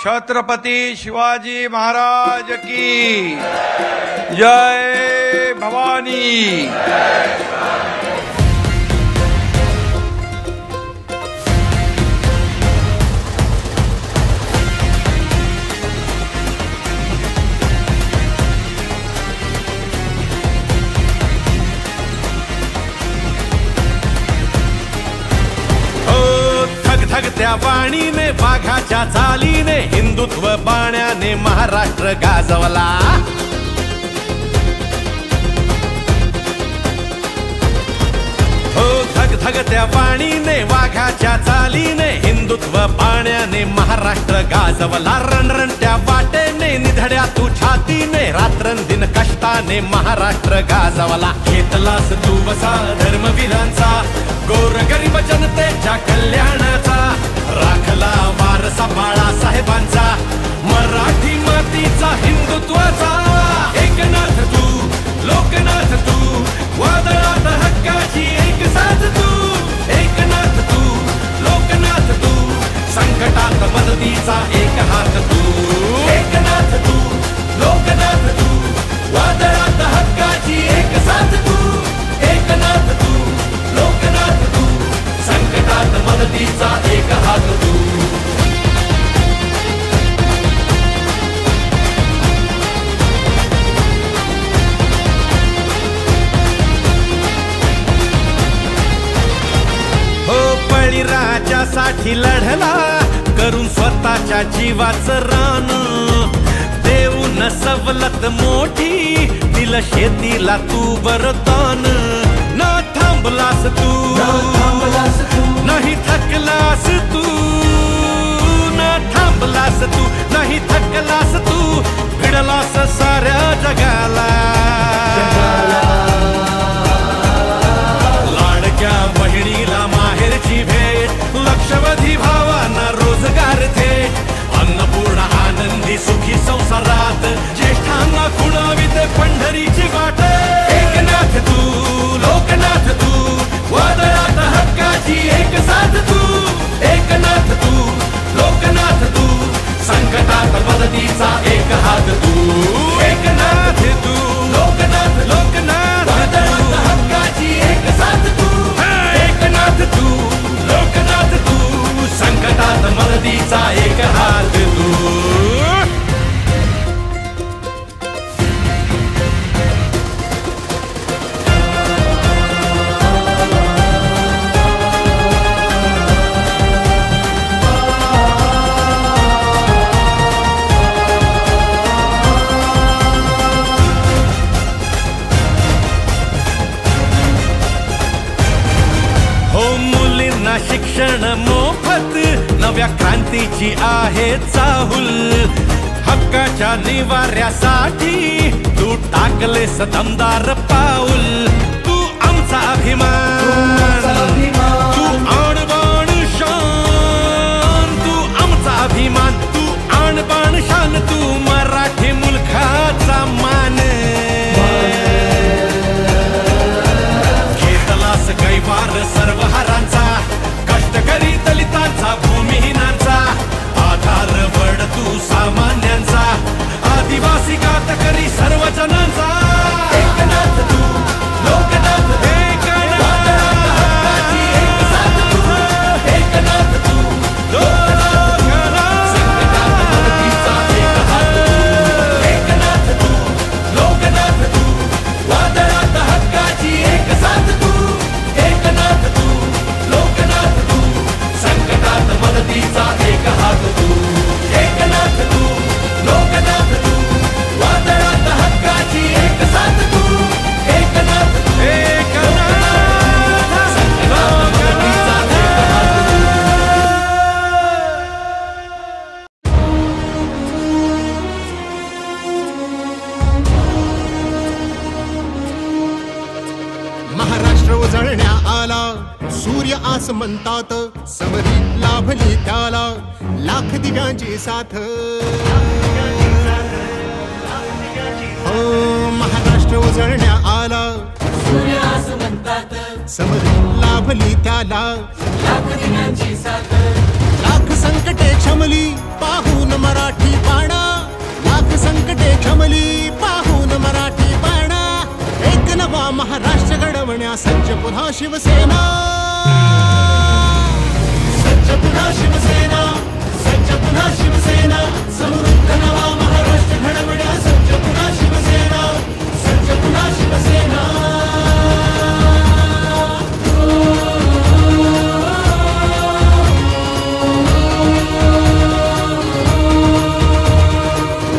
छत्रपति शिवाजी महाराज की जय भवानी। धगधगत्या वाणीने वाघाच्या चालीने हिंदुत्व बाण्याने महाराष्ट्र गाजवला। हो धगधगत्या वाणीने वाघाच्या चालीने हिंदुत्व बाण्याने महाराष्ट्र गाजवला। रणरणत्या वाटेने निधड्या तू छातीने रात्रंदिन कष्टाने महाराष्ट्र गाजवला। घेतलास तू वसा धर्मवीरांचा गोरगरीब जनतेच्या कल्याणाचा राखला वारसा बाळासाहेबांचा मराठी मातीचा हिंदुत्वाचा। एकनाथ तू लोकनाथ तू वादळात हक्काची एक साथ तू। एकनाथ तू लोकनाथ तू संकटात मदतीचा एक हात तू। एकनाथ तू लोकनाथ तू वादळात हक्काची एक साथ तू। एकनाथ तू लोकनाथ तू संकटात मदतीचा एक हात तू। हो बळीराजासाठी लढला करून स्वतःच्या जीवाचं रान। देऊन सवलत मोठी दिलं शेतीला तू वरदान। न थांबलास तू नाही थकलास तू। न थांबलास तू नाही थकलास तू भिडलास साऱ्या जगाला। लाडक्या बहिणीला माहेरची भेट लक्षवधी भावांना रोजगार थेट। अन्नपूर्णा आनंदी सुखी संसारात ज्येष्ठांना खुणावीत पंढरीची वाट। एकनाथ तू लोकनाथ तू वादळात हक्काची एक साथ तू। एकनाथ तू लोकनाथ तू संकटात मदतीचा एक हात तू। एकनाथ तू लोकनाथ लोकनाथ वादळात हक्काची एक साथ तू। एकनाथ तू लोकनाथ तू संकटात मदतीचा एक हात तू। शिक्षण मोफत नव्या क्रांतीची आहे चाहुल। हक्काच्या निवाऱ्यासाठी तू टाकलेस दमदार पाऊल। तू आमचा अभिमान तू आणबाण शान। तू आमचा अभिमान तू आणबाण शान तू मराठी मुलखाचा मान। घेतलास कैवार सर्व हारांचा कष्टकरी दलितांचा भूमिहीनांचा आधार वड तू सामान्यांचा आदिवासी कातकरी सर्व जनांचा। एकनाथ तू लोकनाथ एकनाथ तू एकनाथ तू लोकनाथ तू वादळात हक्काची एक साथ तू। एकनाथ तू लोकनाथ तू संकटात मदतीचा एक हात तू। एकनाथ तू लोकनाथ तू वादळात हक्काची एक साथ तू। एकनाथ संकटात मदतीचा एक हात तू। महाराष्ट्र उजळण्या आला सूर्य आसमंतात समरी लाभली त्याला लाख दिव्यांची साथ। हो महाराष्ट्र उजळण्या आला सूर्य आसमंतात समरी लाभली त्याला लाख दिव्यांची साथ। लाख संकटे क्षमली पाहून मरा घडवण्या सज्ज पुन्हा शिवसेना. सज्ज पुन्हा शिवसेना, सज्ज पुन्हा शिवसेना, समृद्ध नवा महाराष्ट्र घडवण्या सज्ज पुन्हा शिवसेना, सज्ज पुन्हा शिवसेना.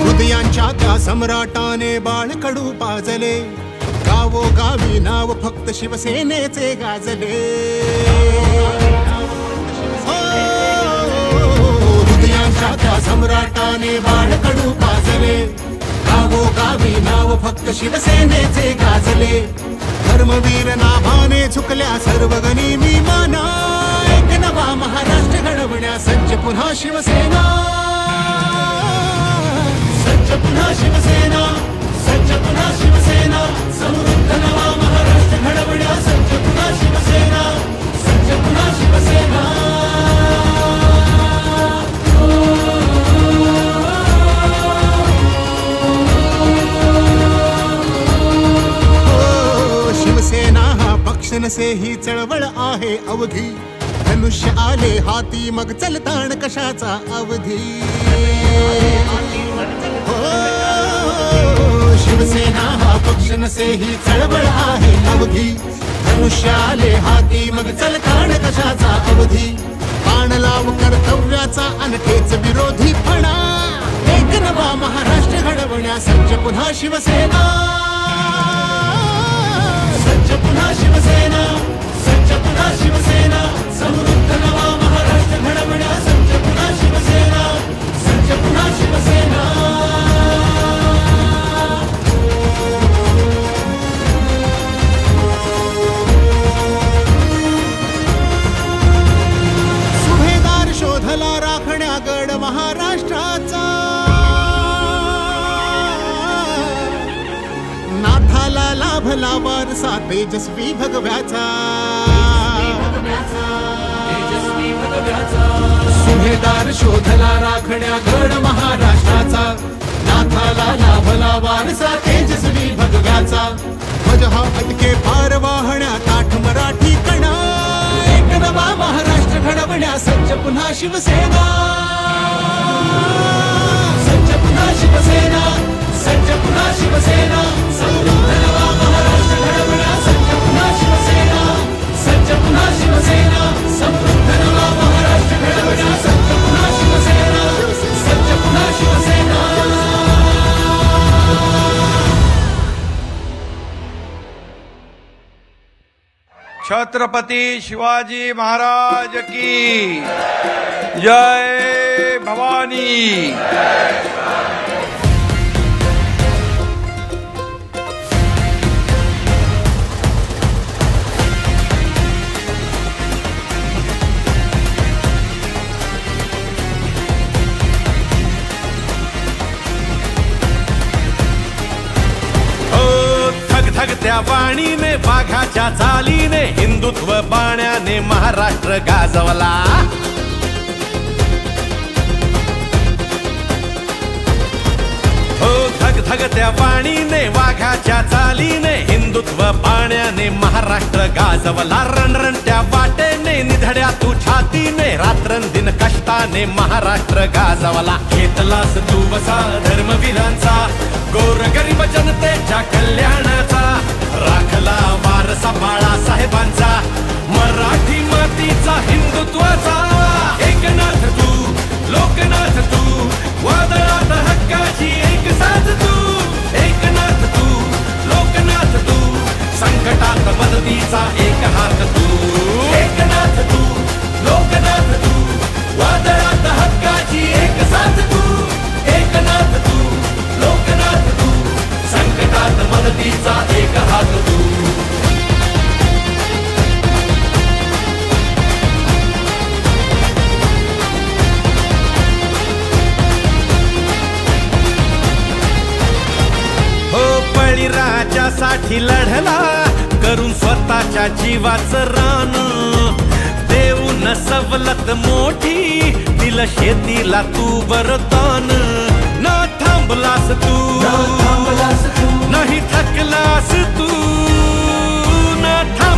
हृदयांच्या त्या सम्राटाने बाळकडू पाजले, गावोगावी नाव फक्त शिवसेनेचे गाजले. हृदयांच्या त्या सम्राटाने बाळकडू पाजले, गावोगावी नाव फक्त शिवसेनेचे गाजले. धर्मवीर नाभाने झुकल्या सर्व गनिमी माना, एक नवा महाराष्ट्र घडवण्या सज्ज पुन्हा शिवसेना. सज्ज पुन्हा शिवसेना, सज्ज पुन्हा शिवसेना, समृद्ध नवा महाराष्ट्र घडवण्या सज्ज पुन्हा शिवसेना, सज्ज पुन्हा शिवसेना. शिवसेना हा पक्ष नसे ही चळवळ आहे अवघी, धनुष्य आले हाती मग चलताण कशाचा अवधी. शिवसेना हा पक्ष नसे ही चळवळ आहे अवघी, धनुष्य आले हाती मग चलताण कशाचा अवधी. बाण लाव कर्तव्याचा अनखेच विरोधी फणा, एक नवा महाराष्ट्र घडवण्या सज्ज पुन्हा शिवसेना. सज्ज पुन्हा शिवसेना, सज्ज पुन्हा शिवसेना, समृद्ध नवा महाराष्ट्र घडवण्या सज्ज पुन्हा शिवसेना, सज्ज पुन्हा शिवसेना. सुभेदार शोधला राखण्या गड महाराष्ट्राचा, नाथाला लाभला वारसा तेजस्वी भगव्याचा. सुभेदार शोधला राखण्या गड महाराष्ट्राचा, नाथाला लाभला वारसा तेजस्वी भगव्याचा. ध्वज हा अटके पार वाहण्या ताठ मराठी कणा, एक नवा महाराष्ट्र घडवण्या सज्ज पुन्हा शिवसेना. सज्ज पुन्हा शिवसेना, सज्ज पुन्हा शिवसेना, समृद्ध नवा महाराष्ट्र घडवण्या सज्ज पुन्हा शिवसेना, सज्ज पुन्हा शिवसेना, समृद्ध नवा महाराष्ट्र घडवण्या सज्ज पुन्हा शिवसेना, सज्ज पुन्हा शिवसेना. छत्रपती शिवाजी महाराज की जय भवानी. त्या वाणीने वाघाच्या चालीने हिंदुत्व बाण्याने महाराष्ट्र गाजवला. हो धग धग त्या वाणीने वाघाच्या चालीने हिंदुत्व बाण्याने महाराष्ट्र गाजवला. रणरण त्या वाटेने निधड्या तू छातीने रात्रंदिन कष्टाने महाराष्ट्र गाजवला. घेतलास तू वसा धर्मवीरांचा, गोरगरीब जनतेच्या कल्याणाचा, राखला वारसा बाळासाहेबांचा, मराठी मातीचा हिंदुत्वाचा. एकनाथ तू, लोकनाथ तू, वादळात हक्काची एक साथ तू. एकनाथ तू, लोकनाथ तू, संकटात मदतीचा एक हात तू. एकनाथ तू, लोकनाथ तू, वादळात हक्काची एक साथ तू. एकनाथ तू, लोकनाथ तू, संकटात मदतीचा एक हात तू. हो बळीराजासाठी लढला करून स्वतःच्या जीवाचं रान. देऊन सवलत मोठी दिलं शेतीला तू वरदान. न थांबलास तू, नाही थकलास तू, न थांब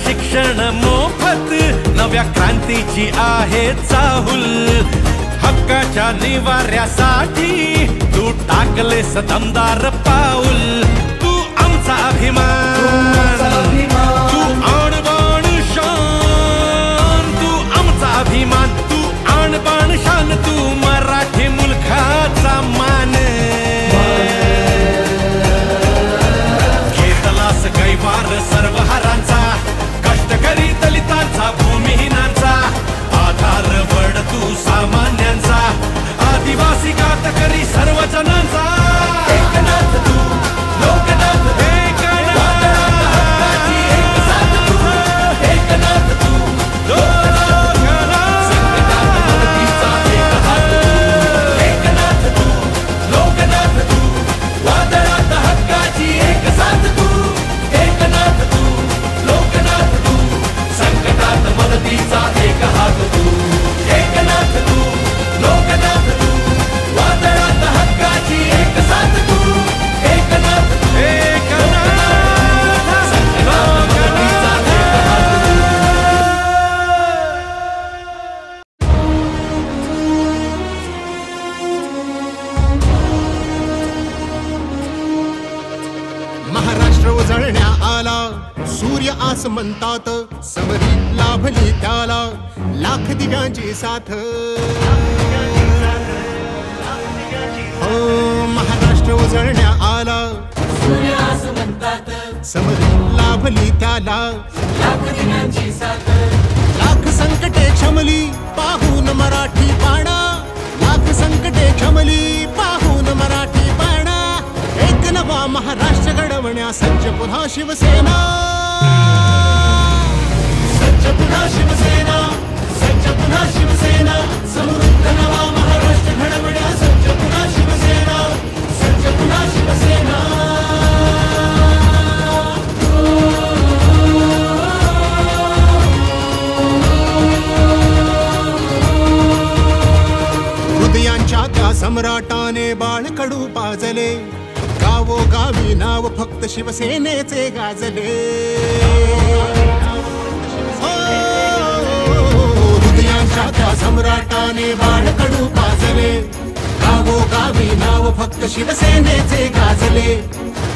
शिक्षण मोफत नव्या क्रांतीची आहे चाहुल हक्काच्या निवाऱ्यासाठी तू टाकलेस दमदार पाऊल तू आमचा अभिमान तू आणबाण शान तू आमचा अभिमान तू आणबाण शान तू मराठी मुलखाचा मान घेतलास कैवार सर्व हारांचा कष्टकरी दलितांचा भूमिहीनांचा आधार वड तू सामान्यांचा आदिवासी कातकरी सर्व जनांचा एकनाथ तू लोकनाथ तू, वादळात हक्काची एक साथ तू. एकनाथ तू लोकनाथ, संकटात मदतीचा एक हात तू. एकनाथ तू लोकनाथ तू, वादळात हक्काची एक साथ तू. एकनाथ तू लोकनाथ तू, संकटात मदतीचा एक हात तू. एकनाथ तू लोकनाथ तू, वादळात हक्काची एक साथ तू. एकनाथ तू संकटात मदतीचा एक हात तू. महाराष्ट्र उजळण्या आला सूर्य आस म्हणतात समरी लाभली त्याला लाख दिव्यांची साथ हो महाराष्ट्र उजळण्या आला सूर्य असं म्हणतात, समरी लाभली त्याला लाख दिव्यांची साथ. लाख संकटे क्षमली पाहून मराठी बाणा लाख संकटे क्षमली पाहून मराठी बाणा एक नवा महाराष्ट्र घडवण्या सज्ज पुन्हा शिवसेना सज्ज पुन्हा शिवसेना, सज्ज पुन्हा शिवसेना, समृद्ध नवा महाराष्ट्र घडवण्या सज्ज पुन्हा शिवसेना, सज्ज पुन्हा शिवसेना. हृदयांच्या त्या सम्राटाने बाळकडू पाजले गावोगावी नाव फक्त शिवसेनेचे गाजले हो, हृदयांच्या त्या सम्राटाने बाळकडू पाजले गावोगावी नाव फक्त शिवसेनेचे गाजले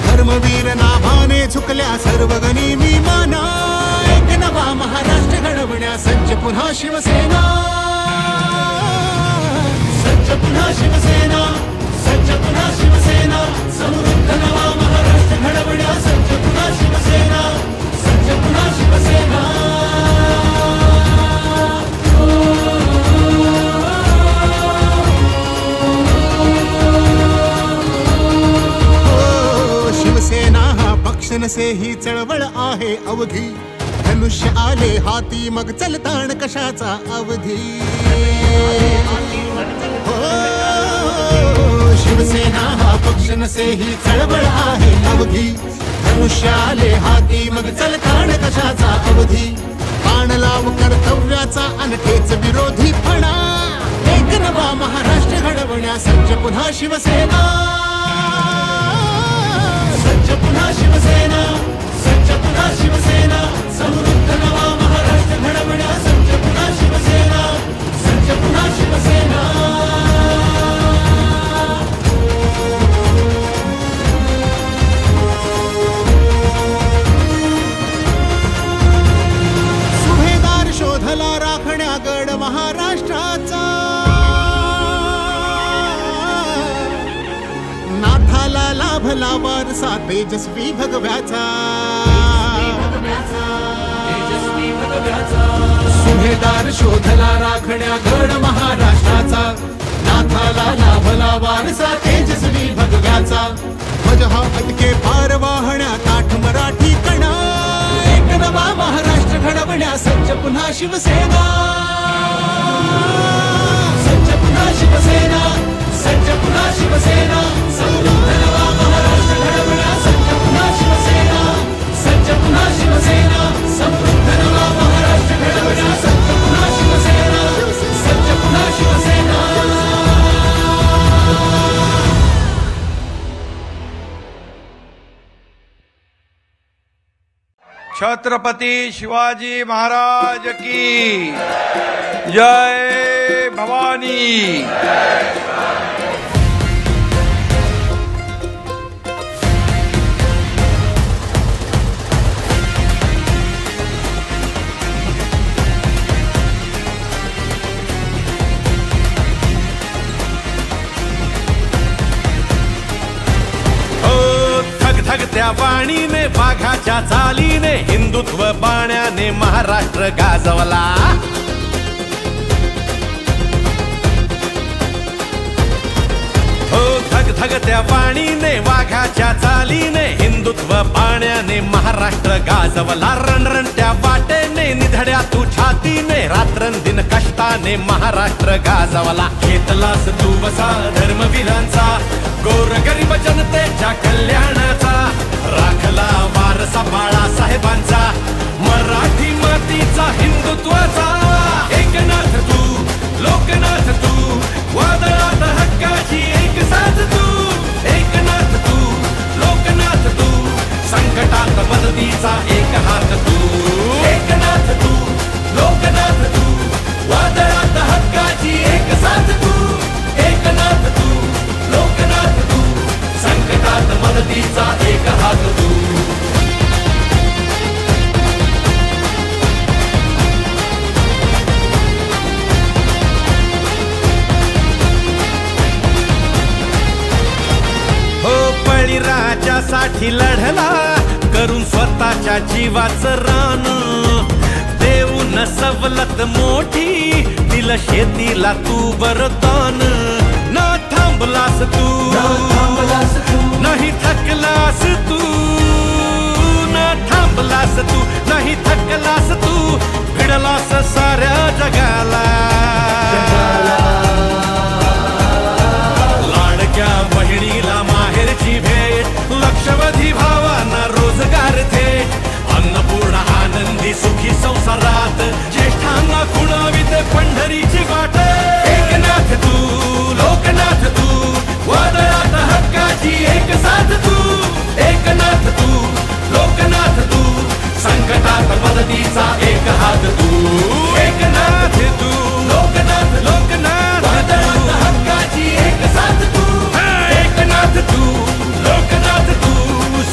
धर्मवीर नाभाने झुकल्या सर्व गनिमी माना एक नवा महाराष्ट्र घडवण्या सज्ज पुन्हा शिवसेना सज्ज पुन्हा शिवसेना, सज्ज पुन्हा शिवसेना, समृद्ध नवा महाराष्ट्र घडवण्या सज्ज पुन्हा शिवसेना, सज्ज पुन्हा शिवसेना. हो, शिवसेना हा पक्ष नसे ही चळवळ आहे अवघी धनुष्य आले हाती मग चलताण कशाचा अवधी हो, शिवसेना हा पक्ष नसे ही चळवळ आहे अवघी धनुष्य आले हाती मग चलताण कशाचा अवधी बाण लाव कर्तव्याचा अनखेच विरोधी फणा एक नवा महाराष्ट्र घडवण्या सज्ज पुन्हा शिवसेना सज्ज पुन्हा शिवसेना, सज्ज पुन्हा शिवसेना, समृद्ध नवा महाराष्ट्र घडवण्या सज्ज पुन्हा शिवसेना, सज्ज पुन्हा शिवसेना. सुभेदार शोधला राखण्या गड महाराष्ट्राचा नाथाला लाभला वारसा तेजस्वी भगव्याचा तेजस्वी भगव्याचा. सुभेदार शोधला राखण्या गड महाराष्ट्राचा नाथाला लाभला वारसा तेजस्वी भगव्याचा. ध्वज हा अटके पार वाहण्या ताठ मराठी कणा एक नवा महाराष्ट्र घडवण्या सज्ज पुन्हा शिवसेना सज्ज पुन्हा शिवसेना, सज्ज पुन्हा शिवसेना, समृद्ध नवा महाराष्ट्र घडवण्या सज्ज पुन्हा शिवसेना, सज्ज पुन्हा शिवसेना, समृद्ध नवा महाराष्ट्र घडवण्या सज्ज पुन्हा शिवसेना, सज्ज पुन्हा शिवसेना. छत्रपती शिवाजी महाराज की जय भवानी। धगधगत्या वाणीने वाघाच्या चालीने हिंदुत्व बाण्याने महाराष्ट्र गाजवला। हो धगधगत्या वाणीने वाघाच्या चालीने हिंदुत्व बाण्याने महाराष्ट्र गाजवला। रणरणत्या वाटेने निधड्या तू छातीने रात्रंदिन कष्टाने महाराष्ट्र गाजवला। घेतलास तू वसा धर्मवीरांचा गोर गरीब जनतेच्या कल्याणाचा राखला वारसा बाळासाहेबांचा मराठी मातीचा हिंदुत्वाचा। एकनाथ तू लोकनाथ तू वादळात हक्काची एक साथ तू। एकनाथ तू लोकनाथ तू संकटात मदतीचा एक हात तू। एकनाथ तू लोकनाथ तू वादळात हक्काची एक साथ तू। एकनाथ तू लोकनाथ तू संकटात मदतीचा एक हात तू। हो बळीराजासाठी लढला करून स्वतःच्या जीवाचं रान। देऊन सवलत मोठी दिलं शेतीला तू वरदान। न थांबलास तू नाही थकलास तू। न थांबलास तू नाही थकलास तू भिडलास साऱ्या जगाला। लाडक्या बहिणीला माहेरची भेट लक्षवधी भावांना रोजगार थेट। अन्नपूर्णा आनंदी सुखी संसारात ज्येष्ठांना खुणावीत पंढरीची वाट। एकनाथ तू लोकनाथ तू वादळात हक्काची एक साथ तू। एकनाथ तू लोकनाथ तू संकटात मदतीचा एक हात तू। एकनाथ तू लोकनाथ लोकनाथ वादळात हक्काची एक साथ तू। एकनाथ तू लोकनाथ तू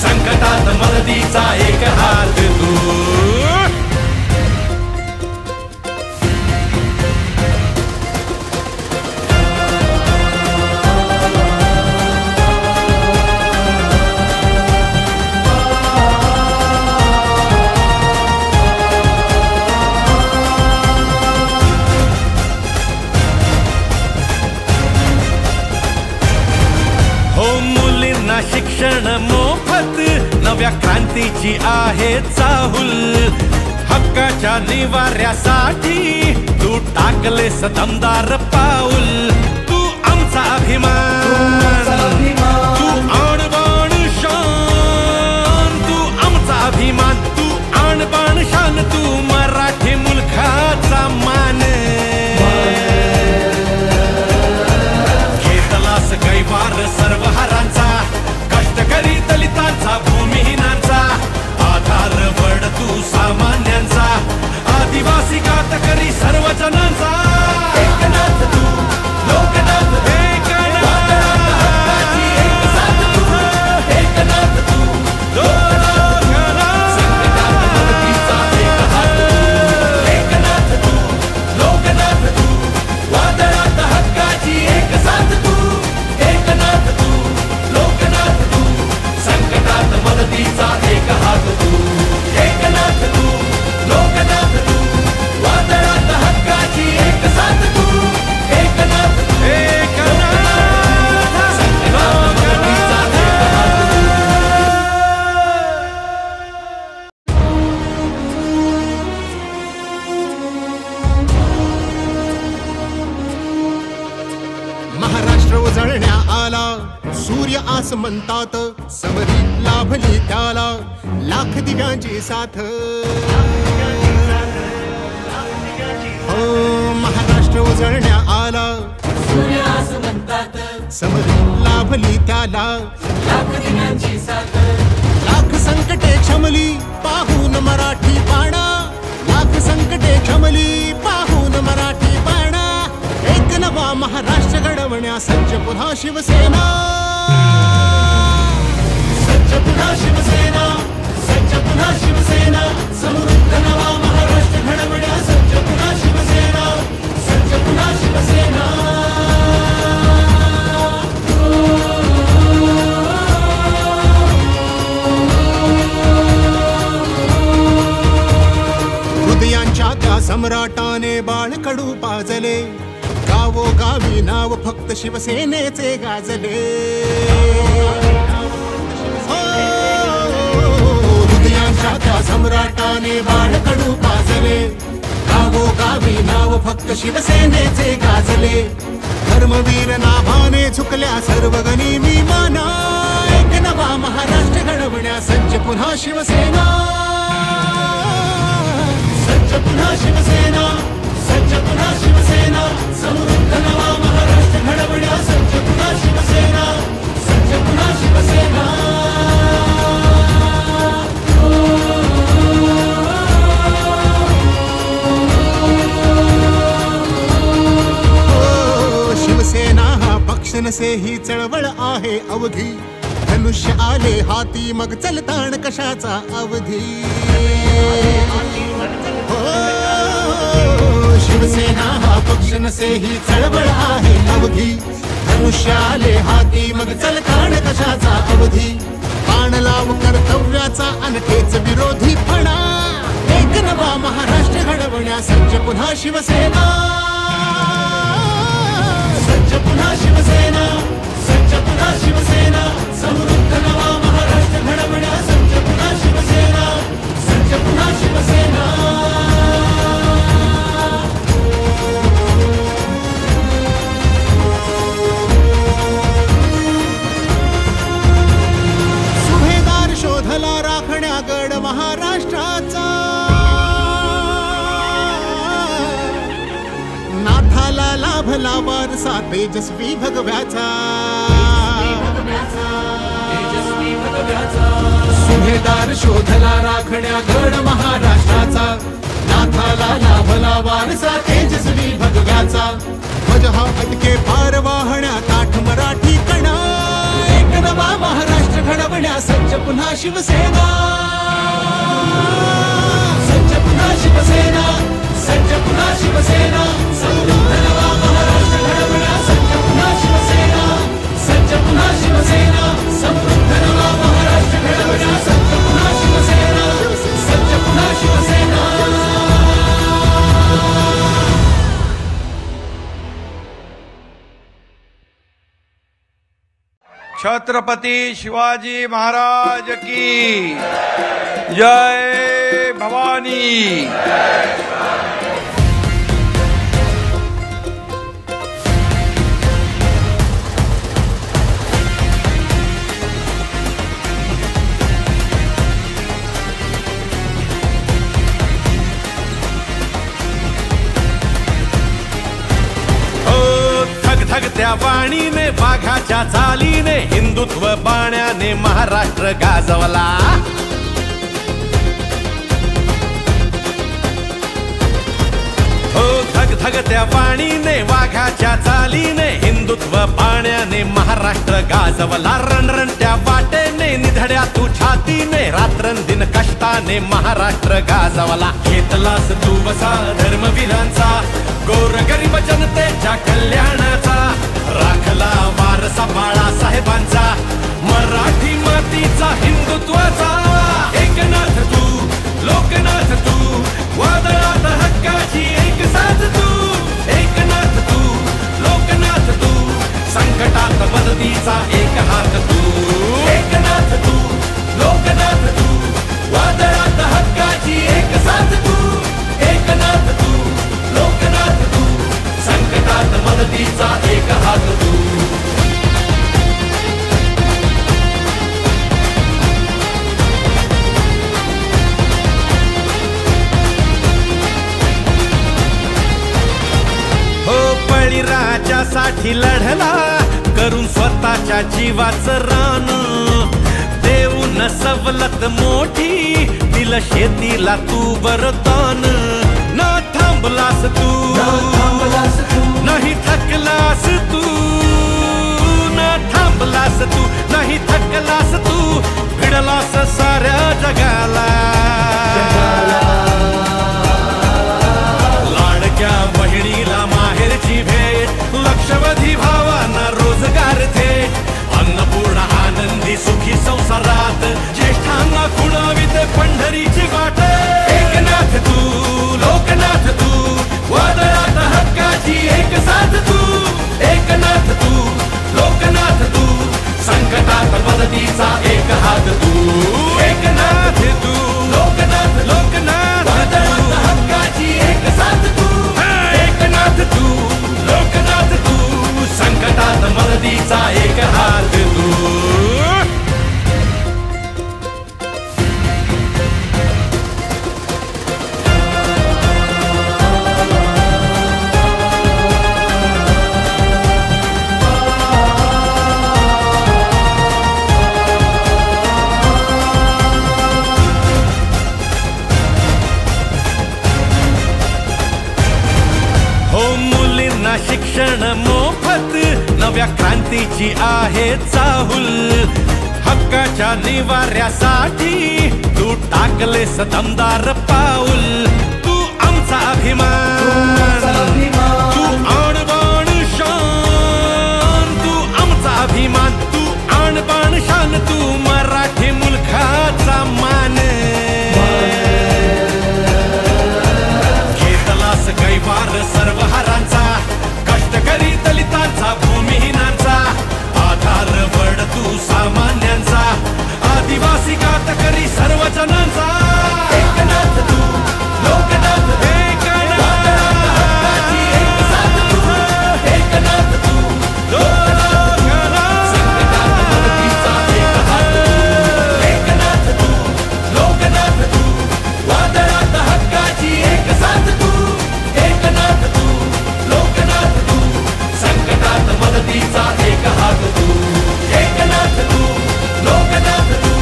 संकटात मदतीचा एक हात तू। शिक्षण मोफत नव्या क्रांतीची आहे चाहुल। हक्काच्या निवाऱ्यासाठी तू टाकलेस दमदार पाऊल। तू आमचा अभिमान तू आणबाण शान। तू आमचा अभिमान तू आणबाण शान तू मराठी मुलखाचा मान। घेतलास कैवार सर्व हारांचा कष्टकरी दलितांचा भूमिहीनांचा आधार वड तू सामान्यांचा आदिवासी कातकरी सर्व जनांचा। एकनाथ तू लोकनाथ एकनाथ तू संकटात मदतीचा एक हात। एकनाथ तू लोकनाथ तू वादळात हक्काची एक साथ तू। एकनाथ तू लोकनाथ तू संकटात मदतीचा एक हात तू। एकनाथ तू लोकनाथ तू वादळात हक्काची एक साथ तू। एकनाथ संकटात मदतीचा एक हात तू। महाराष्ट्र उजळण्या आला सूर्य आसमंतात समरी लाभली त्याला लाख दिव्यांची साथ। हो महाराष्ट्र उजळण्या आला सूर्य आसमंतात समरी लाभली त्याला लाख दिव्यांची साथ। लाख संकटे क्षमली पाहून मरा महाराष्ट्र घडवण्या सज्ज पुन्हा शिवसेना. सज्ज पुन्हा शिवसेना, सज्ज पुन्हा शिवसेना, समृद्ध नवा महाराष्ट्र घडवण्या सज्ज पुन्हा शिवसेना, सज्ज पुन्हा शिवसेना. हृदयांच्या त्या सम्राटाने बाळकडू पाजले, गावोगावी नाव फक्त शिवसेनेचे गाजले. हृदयांच्या त्या सम्राटाने बाळकडू पाजले, गावोगावी नाव फक्त शिवसेनेचे गाजले. धर्मवीर नाभाने झुकल्या सर्व गणी मी माना, एक नवा महाराष्ट्र घडवण्या सज्ज पुन्हा शिवसेना. सज्ज पुन्हा शिवसेना, सज्ज पुन्हा शिवसेना, समृद्ध नवा महाराष्ट्र घडवण्या सज्ज पुन्हा शिवसेना, सज्ज पुन्हा शिवसेना. शिवसेना हा पक्ष नसे ही चळवळ आहे अवघी, धनुष्य आले हाती मग चलताण कशाचा अवधी. शिवसेना हा पक्ष नसे ही चळवळ आहे अवघी, धनुष्य आले हाती मग चलताण कशाचा अवधी. बाण लाव कर्तव्याचा अनखेच विरोधी फणा, एक नवा महाराष्ट्र घडवण्या सज्ज पुन्हा शिवसेना. सज्ज पुन्हा शिवसेना, सज्ज पुन्हा शिवसेना, समृद्ध नवा महाराष्ट्र घडवण्या सज्ज पुन्हा शिवसेना, सज्ज पुन्हा शिवसेना. सुभेदार शोधला राखण्या गड महाराष्ट्राचा, नाथाला लाभला वारसा तेजस्वी भगव्याचा. सुभेदार शोधला राखण्या गड महाराष्ट्राचा, नाथाला लाभला वारसा तेजस्वी भगव्याचा. ध्वज हा अटके पार वाहण्या ताठ मराठी कणा, एक नवा महाराष्ट्र घडवण्या सज्ज पुन्हा शिवसेना. सज्ज पुन्हा शिवसेना, सज्ज पुन्हा शिवसेना, समृद्ध नवा महाराष्ट्र घडवण्या सज्ज पुन्हा शिवसेना, सज्ज पुन्हा शिवसेना, समृद्ध नवा महाराष्ट्र घडवण्या सज्ज पुन्हा शिवसेना, सज्ज पुन्हा शिवसेना. छत्रपती शिवाजी महाराज की जय. भवानी. धगधगत्या वाणीने वाघाच्या चालीने हिंदुत्व बाण्याने महाराष्ट्र गाजवला. हो धगधगत्या वाणीने वाघाच्या चालीने हिंदुत्व बाण्याने महाराष्ट्र गाजवला. रणरणत्या वाटेने निधड्या तू छातीने रात्रंदिन कष्टाने महाराष्ट्र गाजवला. घेतलास तू वसा धर्मवीरांचा, गोरगरीब जनतेच्या कल्याणाचा, राखला वारसा बाळासाहेबांचा, मराठी मातीचा हिंदुत्वाचा. एकनाथ तू, लोकनाथ तू, वादळात हक्काची एक साथ तू. एकनाथ तू, लोकनाथ तू, संकटात मदतीचा एक हात तू. एकनाथ तू, लोकनाथ तू, वादळात हक्काची एक साथ तू. एकनाथ तू, लोकनाथ तू, संकटात मदतीचा एक हात तू. हो बळीराजासाठी लढला करून स्वतःच्या जीवाचं रान. देऊन सवलत मोठी दिलं शेतीला तू वरदान. न थांबलास तू, न नाही थकलास तू ना थांबलास तू नाही थकलास तू भिडलास साऱ्या जगाला लाडक्या बहिणीला माहेरची भेट लक्षवधी भावांना रोजगार थेट अन्नपूर्णा आनंदी सुखी संसारात ज्येष्ठांना खुणावीत पंढरीची वाट एकनाथ तू लोकनाथ तू वादळात हक्काची एक साथ तू एकनाथ तू लोकनाथ तू संकटात मदतीचा एक हात तू एकनाथ तू लोकनाथ लोकनाथ वादळात हक्काची एक साथ तू एकनाथ तू लोकनाथ तू संकटात मदतीचा एक हात तू शिक्षण मोफत नव्या क्रांतीची आहे चाहुल हक्काच्या निवाऱ्यासाठी तू टाकलेस दमदार पाऊल तू आमचा अभिमान तू आणबाण शान तू आमचा अभिमान तू आणबाण शान तू मराठी मुलखाचा मान घेतलास कैवार सर्व हारांचा कष्टकरी दलितांचा भूमिहीनांचा आधार वड तू सामान्यांचा आदिवासी कातकरी सर्व जनांचा एकनाथ तू लोकनाथ एकनाथ तू लोकनाथ एकनाथ तू लोकनाथ तू वादळात हक्काची एक साथ तू एकनाथ तू लोकनाथ तू संकटात मदतीचा एक हात तू एकनाथ तू लोकनाथ तू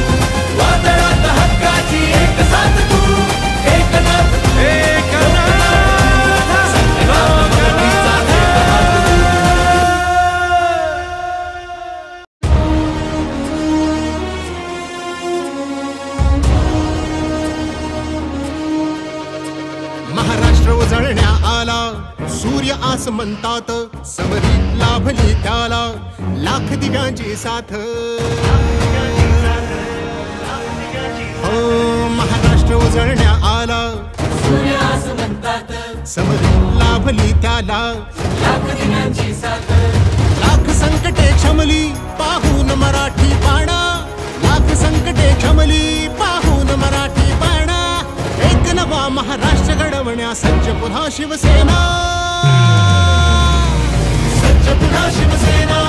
वादळात हक्काची एक साथ तू एकनाथ तू संकटात मदतीचा एक हात महाराष्ट्र उजळण्या आला सूर्य आसमंतात समरी लाभली त्याला लाख दिव्यांची साथ हो महाराष्ट्र उजळण्या आला सूर्य आसमंतात समरी लाभली त्याला लाख दिव्यांची साथ लाख संकटे क्षमली पाहून मराठी बाणा लाख संकटे क्षमली पाहून मराठी बाणा एक नवा महाराष्ट्र घडवण्या सज्ज पुन्हा शिवसेना सज्ज पुन्हा शिवसेना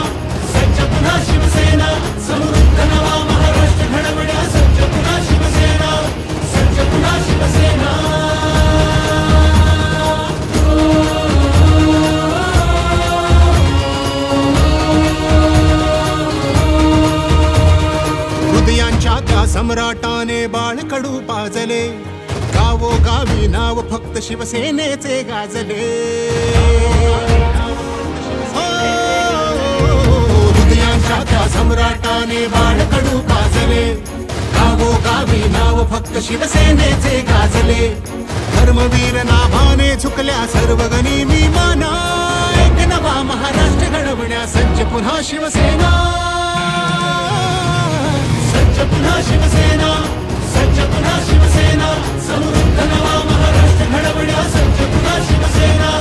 सज्ज पुन्हा शिवसेना समृद्ध नवा महाराष्ट्र घडवण्या सज्ज पुन्हा शिवसेना सज्ज पुन्हा शिवसेना हृदयांच्या त्या सम्राटाने बाळकडू पाजले गावोगावी नाव फक्त शिवसेनेचे गाजले हृदयांच्या त्या सम्राटाने बाळकडू पाजले गावोगावी नाव फक्त शिवसेनेचे गाजले धर्मवीर नाभाने झुकल्या सर्व गनिमी माना एक नवा महाराष्ट्र घडवण्या सज्ज पुन्हा शिवसेना सज्ज पुन्हा शिवसेना सज्ज पुन्हा शिवसेना समृद्ध नवा महाराष्ट्र घडवण्या सज्ज पुन्हा शिवसेना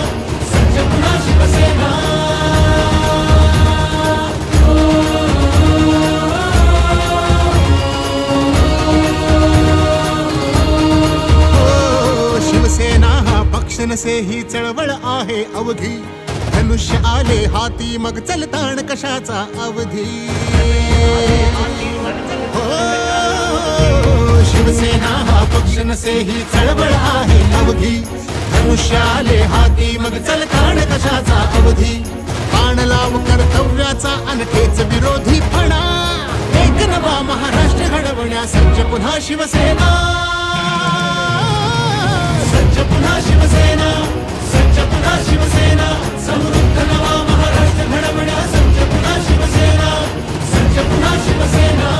सज्ज पुन्हा शिवसेना शिवसेना हा पक्ष नसे ही चळवळ आहे अवघी धनुष्य आले हाती मग चलताण कशाचा अवधी शिवसेना हा पक्ष नसे ही चळवळ आहे अवघी धनुष्य आले हाती मग चलताण कशाचा अवधी बाण लाव कर्तव्याचा अनखेच विरोधी फणा एक नवा महाराष्ट्र घडवण्या सज्ज पुन्हा शिवसेना सज्ज पुन्हा शिवसेना सज्ज पुन्हा शिवसेना समृद्ध सज्ज पुन्हा शिवसेना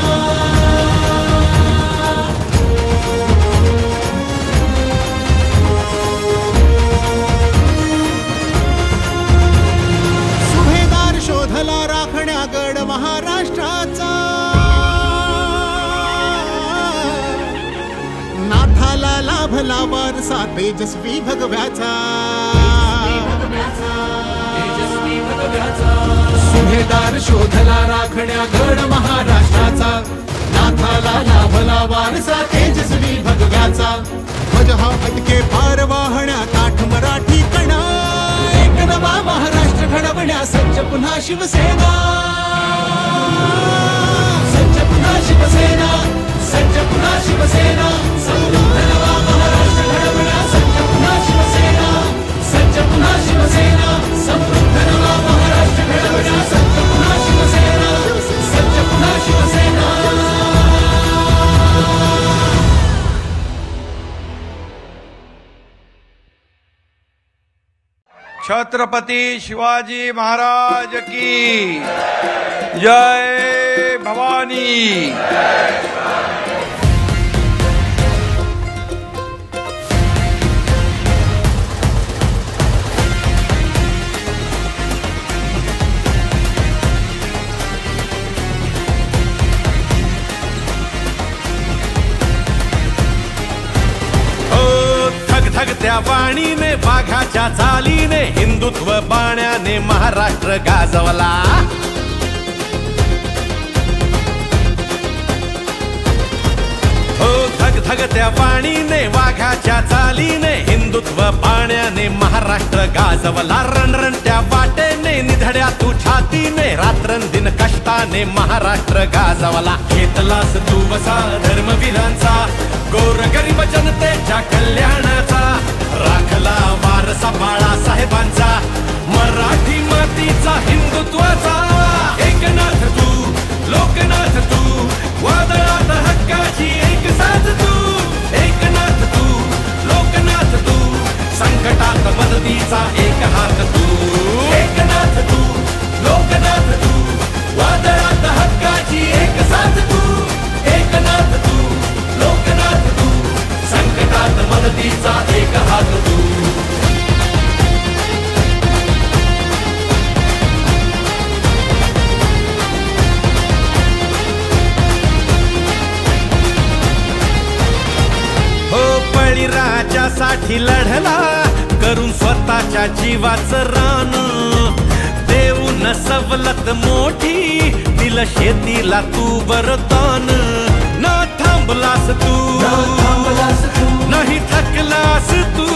सुभेदार शोधला राखण्या गड महाराष्ट्राचा नाथाला लाभला वारसा तेजस्वी भगव्याचा सुभेदार शोधला राखण्या गड महाराष्ट्राचा नाथाला लाभला वारसा तेजस्वी भगव्याचा ध्वज हा अटके पार वाहण्या ताठ मराठी कणा एक नवा महाराष्ट्र घडवण्या सज्ज पुन्हा शिवसेना सज्ज पुन्हा शिवसेना सज्ज पुन्हा शिवसेना समृद्ध नवा महाराष्ट्र घडवण्या सज्ज पुन्हा शिवसेना सज्ज पुन्हा शिवसेना समृद्ध नवा महाराष्ट्र घडवण्या सज्ज पुन्हा शिवसेना सज्ज पुन्हा शिवसेना छत्रपती शिवाजी महाराज की जय भवानी। धगधगत्या वाणीने वाघाच्या चालीने हिंदुत्व बाण्याने महाराष्ट्र गाजवला। हो धगधगत्या वाणीने वाघाच्या चालीने हिंदुत्व बाण्याने महाराष्ट्र गाजवला। रणरणत्या वाटेने निधड्या तू छातीने रात्रंदिन कष्टाने महाराष्ट्र गाजवला। घेतलास तू वसा धर्मवीरांचा गोरगरीब जनतेच्या कल्याणाचा राखला वारसा बाळासाहेबांचा मराठी मातीचा हिंदुत्वाचा। एकनाथ तू लोकनाथ तू वादळात हक्काची एक साथ तू एकनाथ तू लोकनाथ तू संकटात मदतीचा एक हात तू एकनाथ तू लोकनाथ तू वादळात हक्काची एक साथ तू एकनाथ तू लोकनाथ तू संकटात मदतीचा एक हात तू। हो बळीराजासाठी लढला करून स्वतःच्या जीवाचं रान देऊन सवलत मोठी दिल शेतीला तू वरदान। न थांबलास तू नाही थकलास तू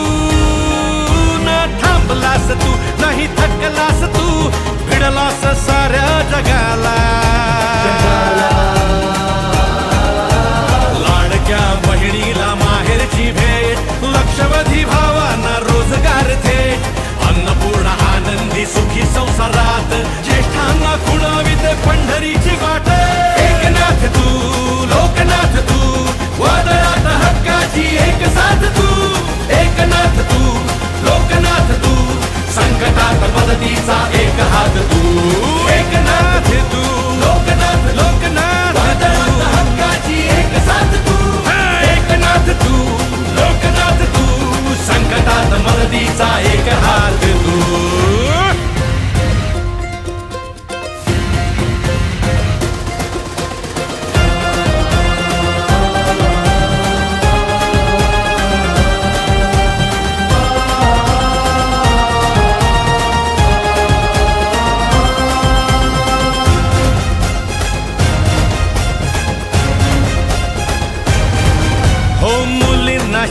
न थांबलास तू नाही थकलास तू भिडलास साऱ्या जगाला। लाडक्या बहिणीला माहेरची भेट लक्षवधी भावांना रोजगार थेट अन्नपूर्णा आनंदी सुखी संसारात ज्येष्ठांना खुणाविते पंढरीची वाट। एकनाथ तू लोकनाथ तू वादळात हक्काची एक साथ तू एकनाथ तू लोकनाथ तू संकटात मदतीचा एक हात तू एकनाथ तू लोकनाथ लोकनाथ वादळात हक्काची एक साथ तू एकनाथ तू लोकनाथ तू संकटात मदतीचा एक हात तू।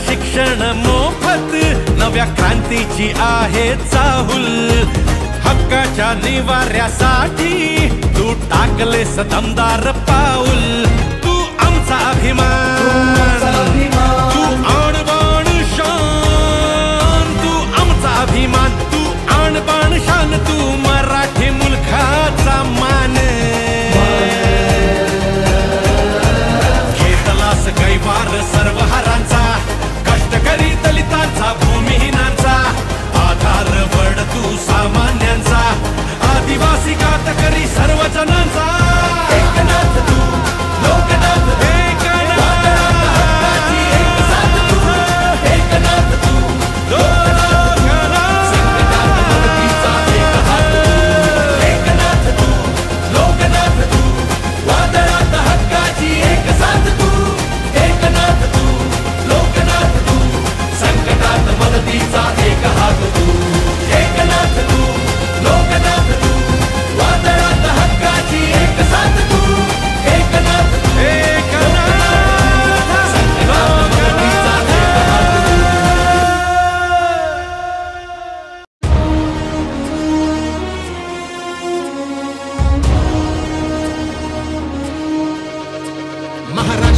शिक्षण मोफत नव्या क्रांतीची आहे चाहुल हक्काच्या निवाऱ्यासाठी तू टाकलेस दमदार पाऊल। तू आमचा अभिमान तू आणबाण शान तू आमचा अभिमान तू आणबाण शान तू मराठी मुलखाचा मान। घेतलास कैवार सर्व हारांचा कष्टकरी दलितांचा भूमिहीनांचा आधार वड तू सामान्यांचा आदिवासी कातकरी सर्व जनांचा।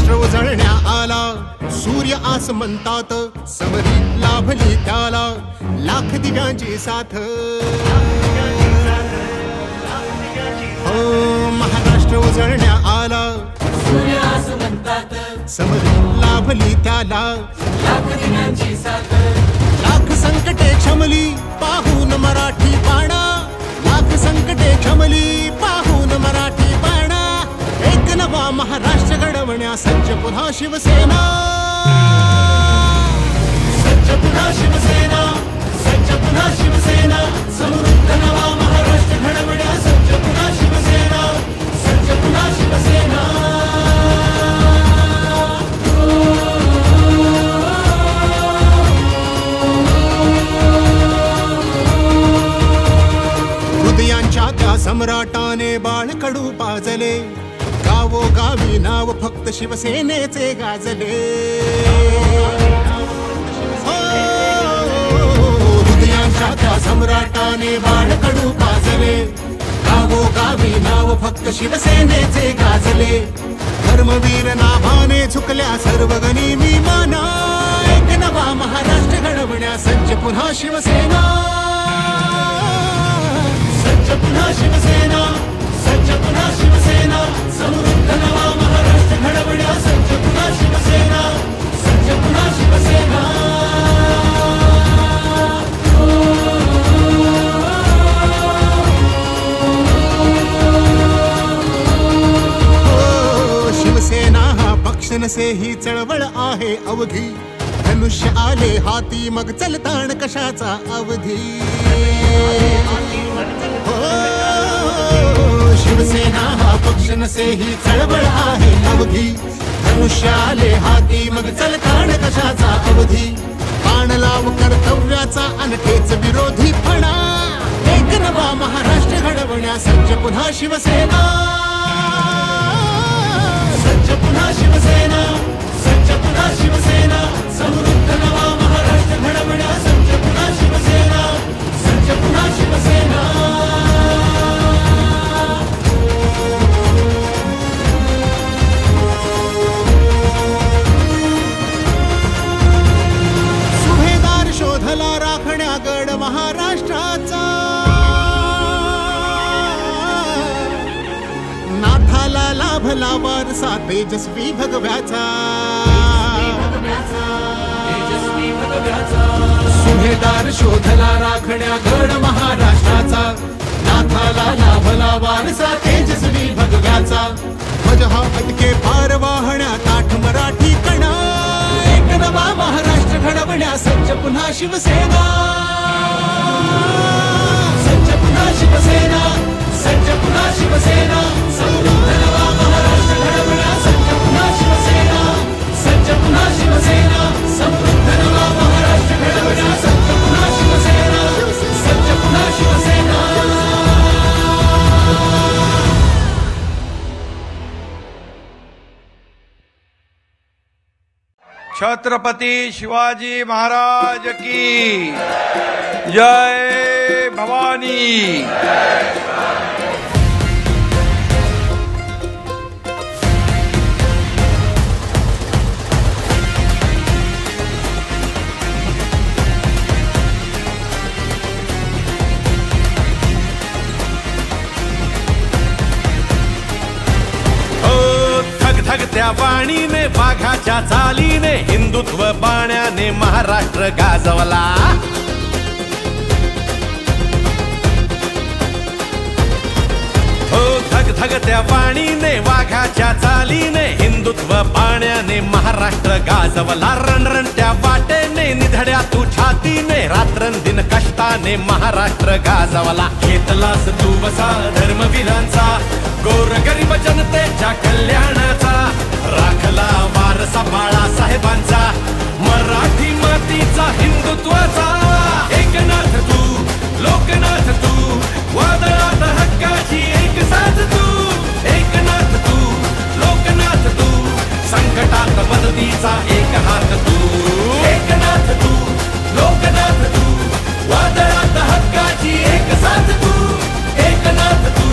महाराष्ट्र उजळण्या आला, सूर्य आस म्हणतात, समरी लाभली त्याला लाख दिव्यांची साथ. हो महाराष्ट्र उजळण्या आला, सूर्यास म्हणतात, समरी लाभली त्याला लाख दिव्यांची साथ. लाख संकटे क्षमली पाहून मराठी बाणा, लाख संकटे क्षमली पाहून मराठी बाणा. एक नवा महाराष्ट्र घडवण्या सज्ज पुन्हा शिवसेना, सज्ज पुन्हा शिवसेना, सज्ज पुन्हा शिवसेना. समृद्ध नवा महाराष्ट्र घडवण्या सज्ज पुन्हा शिवसेना, सज्ज पुन्हा शिवसेना. हृदयांच्या त्या सम्राटाने बाळकडू पाजले, गावोगावी नाव फक्त शिवसेनेचे गाजले. हृदयांच्या त्या सम्राटाने बाळकडू पाजले, गावोगावी नाव फक्त शिवसेनेचे गाजले. धर्मवीर नाभाने झुकल्या सर्व गनिमी माना, एक नवा महाराष्ट्र घडवण्या सज्ज पुन्हा शिवसेना, सज्ज पुन्हा शिवसेना, सज्ज पुन्हा शिवसेना. समृद्ध नवा महाराष्ट्र घडवण्या सज्ज पुन्हा शिवसेना, सज्ज पुन्हा शिवसेना. शिवसेना हा पक्ष नसे ही चळवळ आहे अवघी, धनुष्य आले हाती मग चलताण कशाचा अवधी. शिवसेना हा पक्ष नसे ही चळवळ आहे अवघी, धनुष्य आले हाती मग चलताण कशाचा अवधी. बाण लाव कर्तव्याचा अनखेच विरोधी फणा, एक नवा महाराष्ट्र घडवण्या सज्ज पुन्हा शिवसेना, सज्ज पुन्हा शिवसेना, सज्ज पुन्हा शिवसेना. समृद्ध नवा महाराष्ट्र घडवण्या सज्ज पुन्हा शिवसेना, सज्ज पुन्हा शिवसेना. सुभेदार शोधला राखण्या गड महाराष्ट्राचा, नाथाला लाभला वारसा तेजस्वी भगव्याचा. सुभेदार शोधला राखण्या गड महाराष्ट्राचा, नाथाला लाभला वारसा तेजस्वी भगव्याचा. ध्वज हा अटके पार वाहण्या ताठ मराठी कणा, एक नवा महाराष्ट्र घडवण्या सज्ज पुन्हा शिवसेना, सज्ज पुन्हा शिवसेना, सज्ज पुन्हा शिवसेना. समृद्ध नवा महाराष्ट्र घडवण्या सज्ज पुन्हा शिवसेना, सज्ज पुन्हा शिवसेना. समृद्ध नवा महाराष्ट्र घडवण्या सज्ज पुन्हा शिवसेना, सज्ज पुन्हा शिवसेना. छत्रपती शिवाजी महाराज की जय भवानी. धगधगत्या वाणीने वाघाच्या चालीने हिंदुत्व बाण्याने महाराष्ट्र गाजवला. हो धगधगत्या वाणीने वाघाच्या चालीने हिंदुत्व बाण्याने महाराष्ट्र गाजवला. रणरणत्या वाटेने निधड्या तू छातीने रात्रंदिन कष्टाने महाराष्ट्र गाजवला. घेतलास तू वसा धर्मवीरांचा, गोरगरीब जनतेच्या कल्याणाचा, राखला वारसा बाळासाहेबांचा, मराठी मातीचा हिंदुत्वाचा. एकनाथ तू, लोकनाथ तू, वादळात हक्काची एक साथ तू. एकनाथ तू, लोकनाथ तू, संकटात मदतीचा एक हात तू. एकनाथ तू, लोकनाथ तू, वादळात हक्काची एक साथ तू. एकनाथ तू,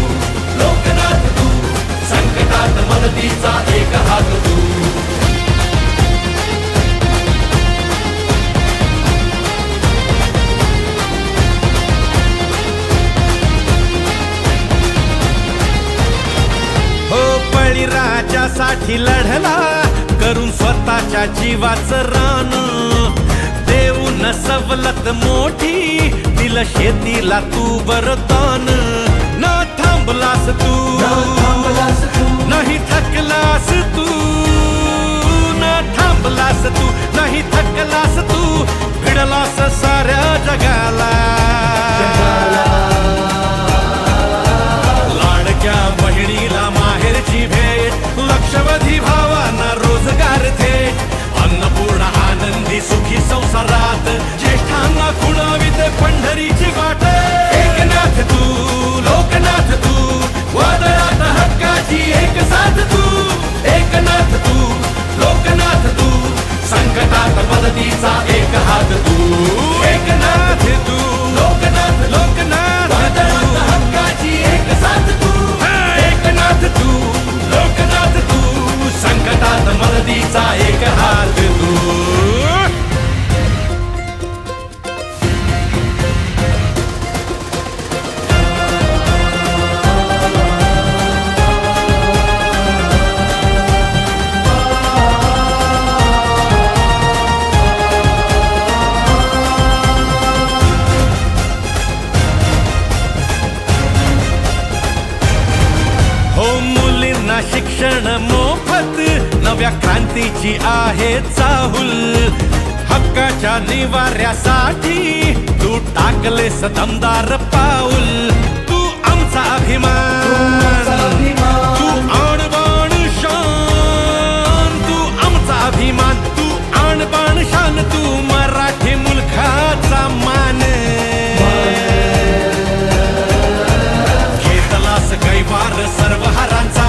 लोकनाथ तू, संकटात मदतीचा एक हात तू. आपल्या जीवाचं रान देऊन सवलत मोठी दिल शेतीला तू वरदान न थांबलास तू नाही थकलास तू न थांबलास तू नाही थकलास तू भिडलास साऱ्या जगाला लाडक्या बहिणीला माहेरची भेट लक्षवधी भावांना रोजगार थेट अन्नपूर्ण आनंदी सुखी संसारात ज्येष्ठांना खुणावित पंढरीची वाट एकनाथ तू लोकनाथ तू वादळात हक्काची एक साथ तू एकनाथ तू लोकनाथ तू संकटात मदतीचा एक हात तू एकनाथ तू लोकनाथ लोकनाथ वादळात हक्काची एक साथ तू एकनाथ तू लोकनाथ तू संकटात मदतीचा एक हात तू शिक्षण मोफत नव्या क्रांतीची आहे चाहुल हक्काच्या निवाऱ्यासाठी तू टाकलेस दमदार पाऊल तू आमचा अभिमान तू आणबाण शान तू आमचा अभिमान तू आणबाण शान तू मराठी मुलखाचा मान घेतलास कैवार सर्व हारांचा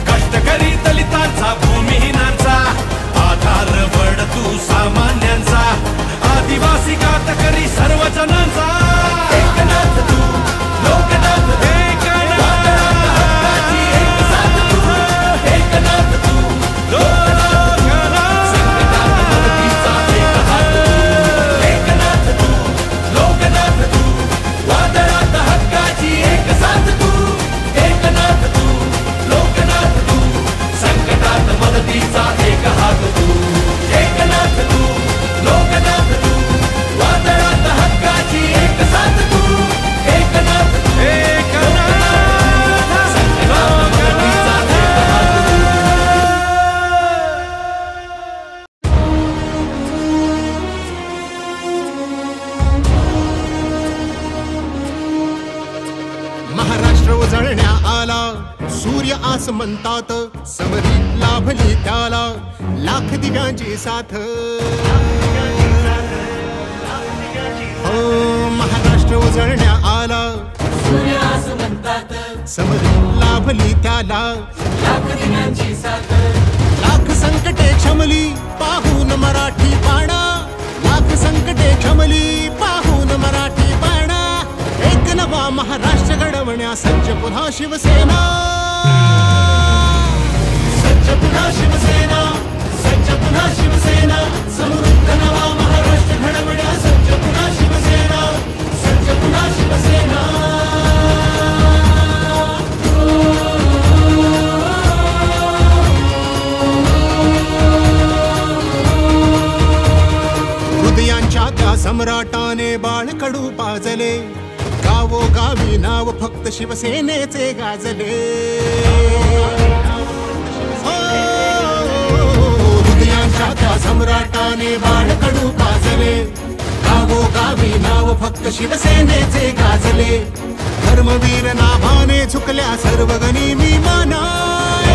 कष्टकरी दलितांचा भूमिहीनांचा आधार वड तू सामान्यांचा आदिवासी कातकरी सर्व जनांचा एकनाथ तू लोकनाथ एकनाथ तू एकनाथ तू लोकनाथ तू वादळात हक्काची एक साथ तू एकनाथ तू लोकनाथ तू संकटात मदतीचा एक हात तू एकनाथ तू लोकनाथ तू वादळात हक्काची एक साथ तू एकनाथ तू संकटात मदतीचा एक हात तू महाराष्ट्र उजळण्या आला सूर्य आसमंतात समरी लाभली त्याला लाख दिव्यांची साथ हो महाराष्ट्र उजळण्या आला सूर्य आसमंतात समरी लाभली त्याला लाख दिव्यांची साथ लाख संकटे क्षमली पाहून मराठी पाणा लाख संकटे क्षमली पाहून मराठी पाणा एक नवा महाराष्ट्र घडवण्या सज्ज पुन्हा शिवसेना सज्ज पुन्हा शिवसेना सज्ज पुन्हा शिवसेना समृद्ध नवा महाराष्ट्र घडवण्या सज्ज पुन्हा शिवसेना सज्ज पुन्हा शिवसेना हृदयांच्या त्या सम्राटाने बाळकडू पाजले गावोगावी नाव फक्त शिवसेनेचे गाजले हृदयांच्या त्या सम्राटाने बाळकडू पाजले गावोगावी नाव फक्त शिवसेनेचे गाजले धर्मवीर नाभाने झुकल्या सर्व गनिमी माना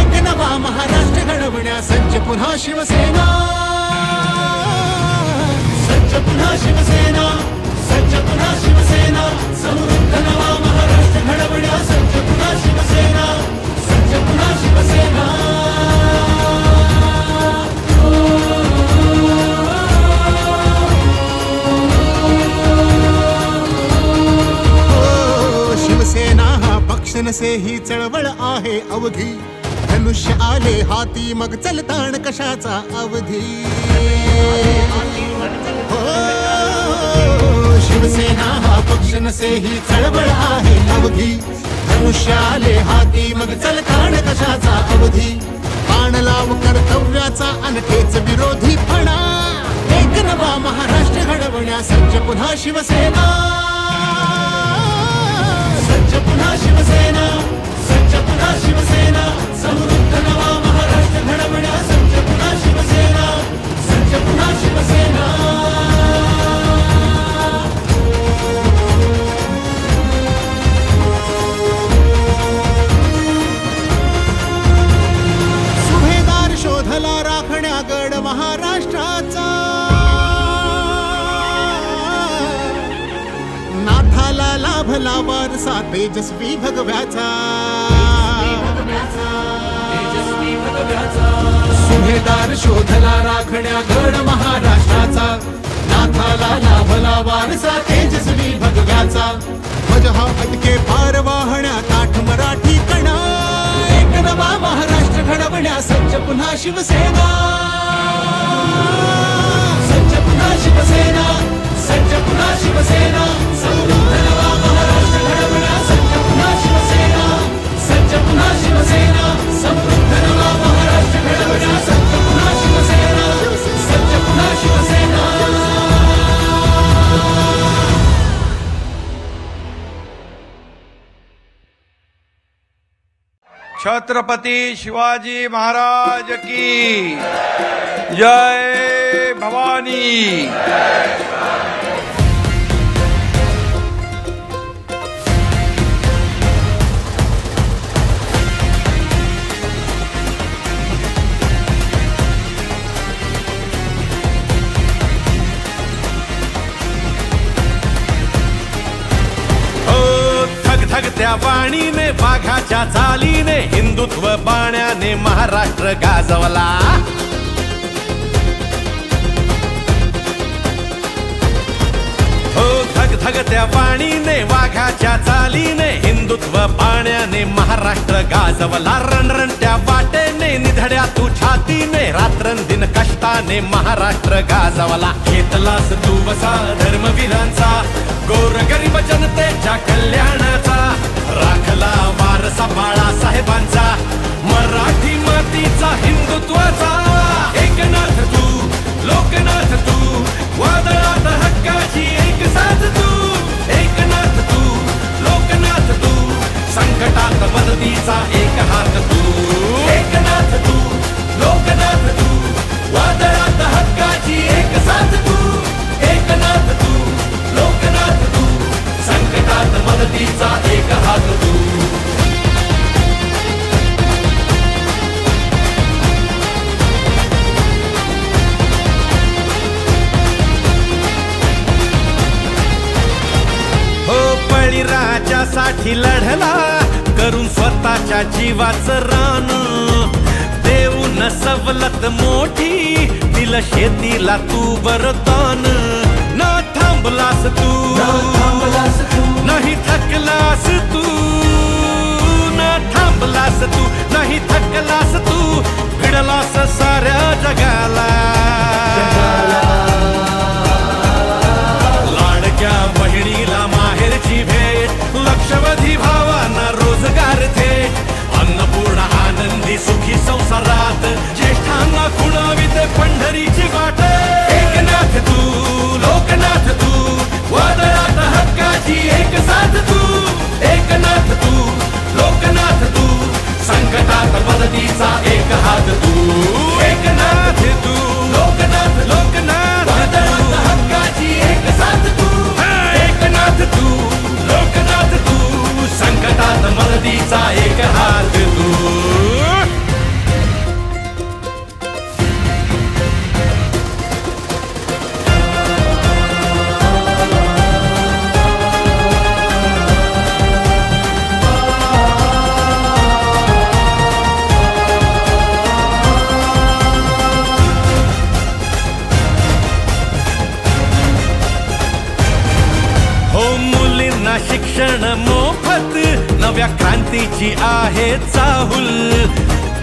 एक नवा महाराष्ट्र घडवण्या सज्ज पुन्हा शिवसेना सज्ज पुन्हा शिवसेना सज्ज पुन्हा शिवसेना समृद्ध नवा महाराष्ट्र घडवण्या सज्ज पुन्हा शिवसेना सज्ज पुन्हा शिवसेना शिवसेना हा पक्ष नसे ही चळवळ आहे अवघी धनुष्य आले हाती मग चलताण कशाचा अवधी शिवसेना हा पक्ष नसे ही चळवळ आहे अवघी धनुष्य आले हाती मग चलताण कशाचा अवधी बाण लाव कर्तव्याचा अनकेच विरोधीपणा एक नवा महाराष्ट्र घडवण्या सज्ज पुन्हा शिवसेना सज्ज पुन्हा शिवसेना सज्ज पुन्हा शिवसेना समृद्ध नवा महाराष्ट्र घडवण्या सज्ज पुन्हा शिवसेना सज्ज पुन्हा शिवसेना सुभेदार शोधला राखण्या गड महाराष्ट्राचा नाथाला लाभला वारसा तेजस्वी भगव्याचा सुभेदार शोधला राखण्या गड महाराष्ट्राचा नाथाला लाभला वारसा तेजस्वी भगव्याचा ध्वज हा अटके पार वाहण्या ताठ मराठी कणा एक नवा महाराष्ट्र घडवण्या सज्ज पुन्हा शिवसेना सज्ज पुन्हा शिवसेना सज्ज पुन्हा शिवसेना समृद्ध नवा महाराष्ट्र घडवण्या सज्ज पुन्हा शिवसेना सज्ज पुन्हा शिवसेना समृद्ध नवा महाराष्ट्र घडवण्या सज्ज पुन्हा शिवसेना सज्ज पुन्हा शिवसेना छत्रपती शिवाजी महाराज की जय भवानी। त्या वाणीने वाघाच्या चालीने हिंदुत्व बाण्याने महाराष्ट्र गाजवला हो धग धग त्या वाणीने वाघाच्या चालीने हिंदुत्व बाण्याने महाराष्ट्र गाजवला रणरण त्या वाटेने निधड्या तू छातीने रात्रंदिन कष्टाने महाराष्ट्र गाजवला घेतलास तू वसा धर्मवीरांचा गोरगरीब जनतेच्या कल्याणाचा राखला वारसा बाळासाहेबांचा मराठी मातीचा हिंदुत्वाचा एकनाथ तू लोकनाथ तू वादळात हक्काची एक साथ तू एकनाथ तू लोकनाथ तू संकटात मदतीचा एक हात तू एकनाथ तू लोकनाथ तू वादळात हक्काची एक साथ तू एकनाथ तू लोकनाथ तू संकटात मदतीचा एक हात तू हो बळीराजासाठी लढला करून स्वतःच्या जीवाचं रान देऊन सवलत मोठी दिलं शेतीला तू वरदान न थांबलास तू नाही थकलास तू न थांबलास तू नाही थकलास तू भिडलास साऱ्या जगाला लाडक्या बहिणीला माहेरची भेट लक्षवधी भावांना रोजगार थेट अन्नपूर्णा आनंदी सुखी संसारात ज्येष्ठांना खुणावीत पंढरीची वाट एकनाथ तू लोकनाथ तू वादळात हक्काची एक साथ तू एकनाथ तू लोकनाथ तू संकटात मदतीचा एक हात तू एकनाथ तू लोकनाथ लोकनाथ वादळात हक्काची एक साथ तू एकनाथ तू लोकनाथ तू संकटात मदतीचा एक हात तू शिक्षण मोफत नव्या क्रांतीची आहे चाहुल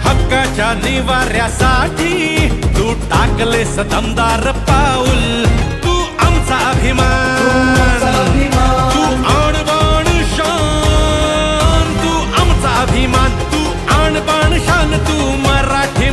हक्काच्या निवाऱ्यासाठी तू टाकलेस दमदार पाऊल तू आमचा अभिमान तू आणबाण शान तू आमचा अभिमान तू आणबाण शान तू मराठी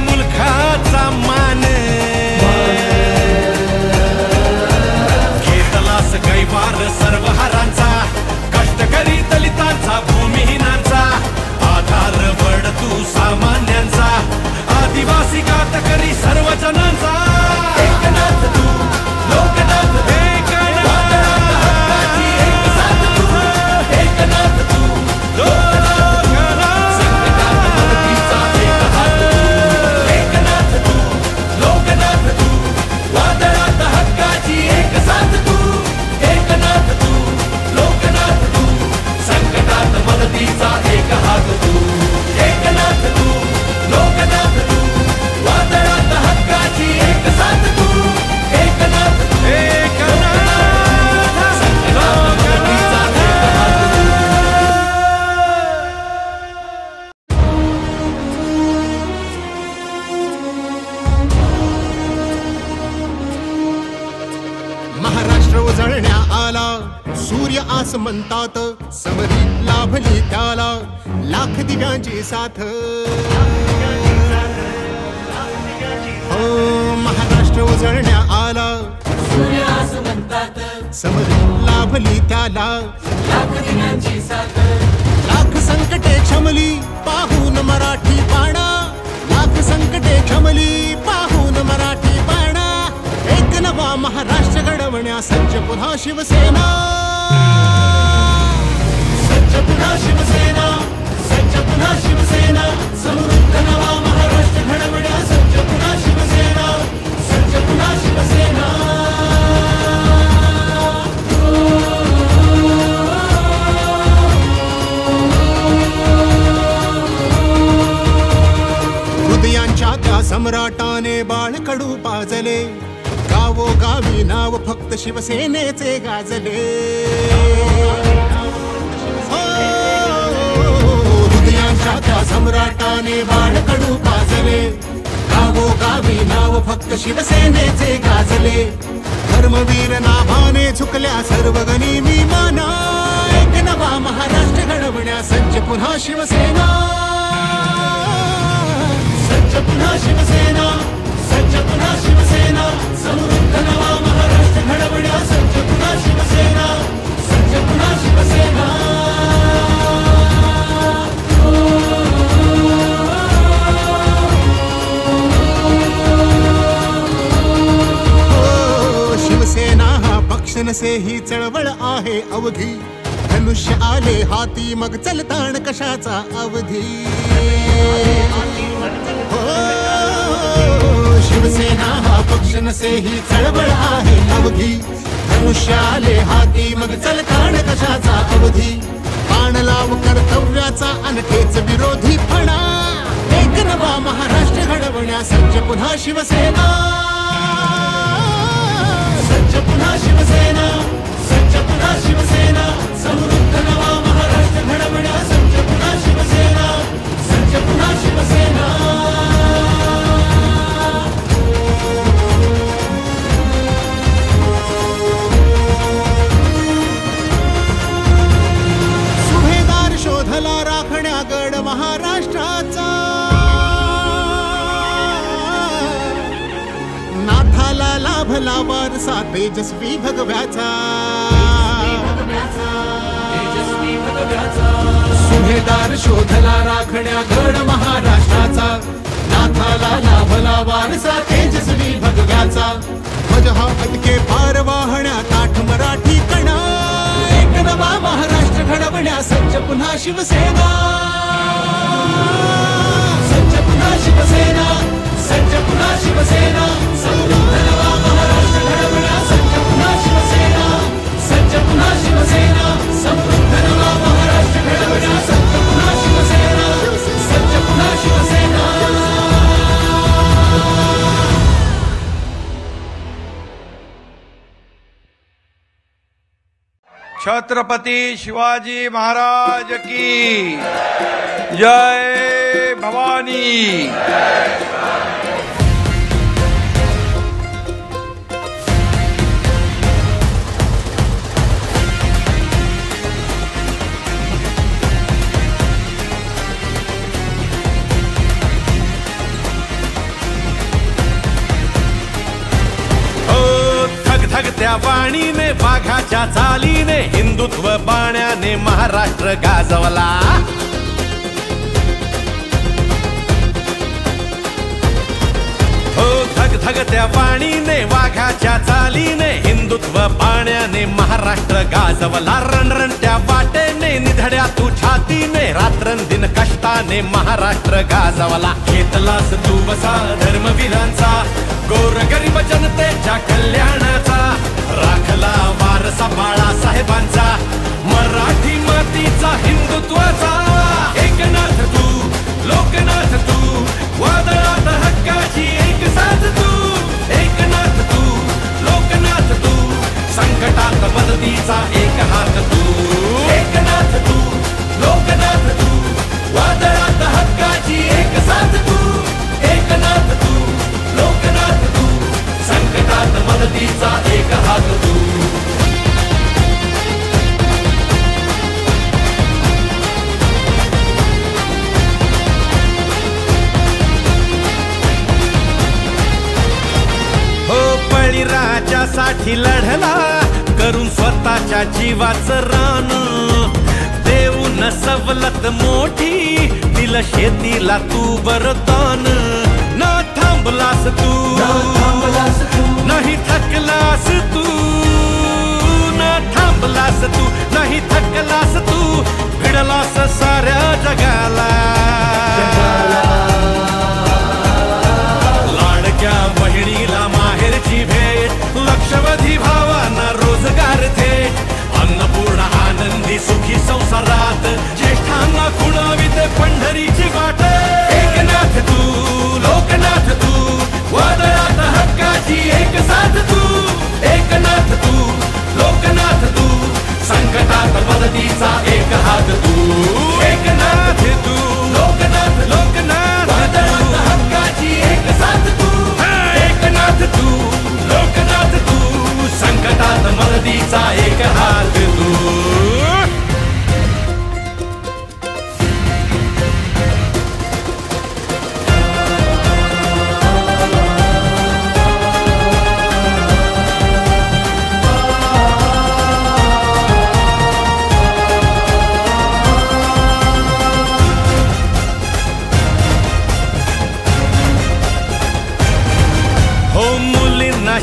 आला सूर्य आसमंतात समरी लाभली त्याला लाख दिव्यांची साथ हो महाराष्ट्र उजळण्या आला सूर्य आसमंतात समरी लाभली त्याला लाख दिव्यांची साथ लाख संकटे क्षमली पाहून मराठी बाणा लाख संकटे क्षमली पाहून मराठी बाणा एक नवा महाराष्ट्र घडवण्या सज्ज पुन्हा शिवसेना सज्ज पुन्हा शिवसेना सज्ज पुन्हा शिवसेना समृद्ध नवा महाराष्ट्र घडवण्या सज्ज पुन्हा शिवसेना सज्ज पुन्हा शिवसेना हृदयांच्या त्या सम्राटाने बाळकडू पाजले गावोगावी नाव फक्त शिवसेनेचे गाजले हो, हृदयांच्या त्या सम्राटाने बाळकडू पाजले गावोगावी नाव फक्त शिवसेनेचे गाजले धर्मवीर नाभाने झुकल्या सर्व गनिमी माना एक नवा महाराष्ट्र घडवण्या सज्ज पुन्हा शिवसेना सज्ज पुन्हा शिवसेना सज्ज पुन्हा शिवसेना समृद्ध नवा महाराष्ट्र घडवण्या सज्ज पुन्हा शिवसेना सज्ज पुन्हा शिवसेना हो, शिवसेना हा पक्ष नसे ही चळवळ आहे अवघी धनुष्य आले हाती मग चलताण कशाचा अवधी हो, शिवसेना हा पक्ष नसे ही चळवळ आहे अवघी धनुष्य आले हाती मग चलताण कशाचा अवधी बाण लाव कर्तव्याचा अनखेच विरोधी फणा एक नवा महाराष्ट्र घडवण्या सज्ज पुन्हा शिवसेना सज्ज पुन्हा शिवसेना सज्ज पुन्हा शिवसेना समृद्ध नवा महाराष्ट्र घडवण्या सज्ज पुन्हा शिवसेना सज्ज पुन्हा शिवसेना सुभेदार शोधला राखण्या गड महाराष्ट्राचा नाथाला लाभला वारसा तेजस्वी भगव्याचा सुभेदार शोधला राखण्या गड महाराष्ट्राचा नाथाला लाभला वारसा तेजस्वी भगव्याचा ध्वज हा अटके पार वाहण्या ताठ मराठी कणा एक नवा महाराष्ट्र घडवण्या सज्ज पुन्हा शिवसेना सज्ज पुन्हा शिवसेना सज्ज पुन्हा शिवसेना समृद्ध नवा महाराष्ट्र घडवण्या सज्ज पुन्हा शिवसेना सज्ज पुन्हा शिवसेना समृद्ध नवा महाराष्ट्र घडवण्या सज्ज पुन्हा शिवसेना सज्ज पुन्हा शिवसेना छत्रपती शिवाजी महाराज की जय भवानी। धगधगत्या वाणीने वाघाच्या चालीने हिंदुत्व बाण्याने महाराष्ट्र गाजवला हो धगधगत्या वाणीने वाघाच्या चालीने हिंदुत्व बाण्याने महाराष्ट्र गाजवला रणरणत्या वाटेने निधड्या तू छातीने रात्रंदिन कष्टाने महाराष्ट्र गाजवला घेतलास तू वसा धर्मवीरांचा गोरगरीब जनतेच्या कल्याणाचा राखला वारसा बाळासाहेबांचा मराठी मातीचा हिंदुत्वाचा एकनाथ तू लोकनाथ तू वादळात हक्काची एक साथ तू एकनाथ तू लोकनाथ तू संकटात मदतीचा एक हात तू एकनाथ तू लोकनाथ तू वादळात हक्काची एक साथ तू एकनाथ तू लोकनाथ तू संकटात मदतीचा एक हात तू देशासाठी लढला करून स्वतःच्या जीवाचं रान देऊन सवलत मोठी दिल शेतीला तू वरदान न थांबलास तू नाही थकलास तू न थांबलास तू नाही थकलास तू भिडलास साऱ्या जगाला लाडक्या बहिणीला माहेरची भेट लक्षावधी भावांना रोजगार थेट अन्नपूर्णा आनंदी सुखी संसारात ज्येष्ठांना खुणावीत पंढरीची वाट एकनाथ तू लोकनाथ तू वादळात हक्काची एक साथ तू एकनाथ तू लोकनाथ तू संकटात मदतीचा एक हात तू एकनाथ तू लोकनाथ लोकनाथ वादळात हक्काची एक साथ तू एकनाथ तू लोकनाथ तू संकटात मदतीचा एक हात तू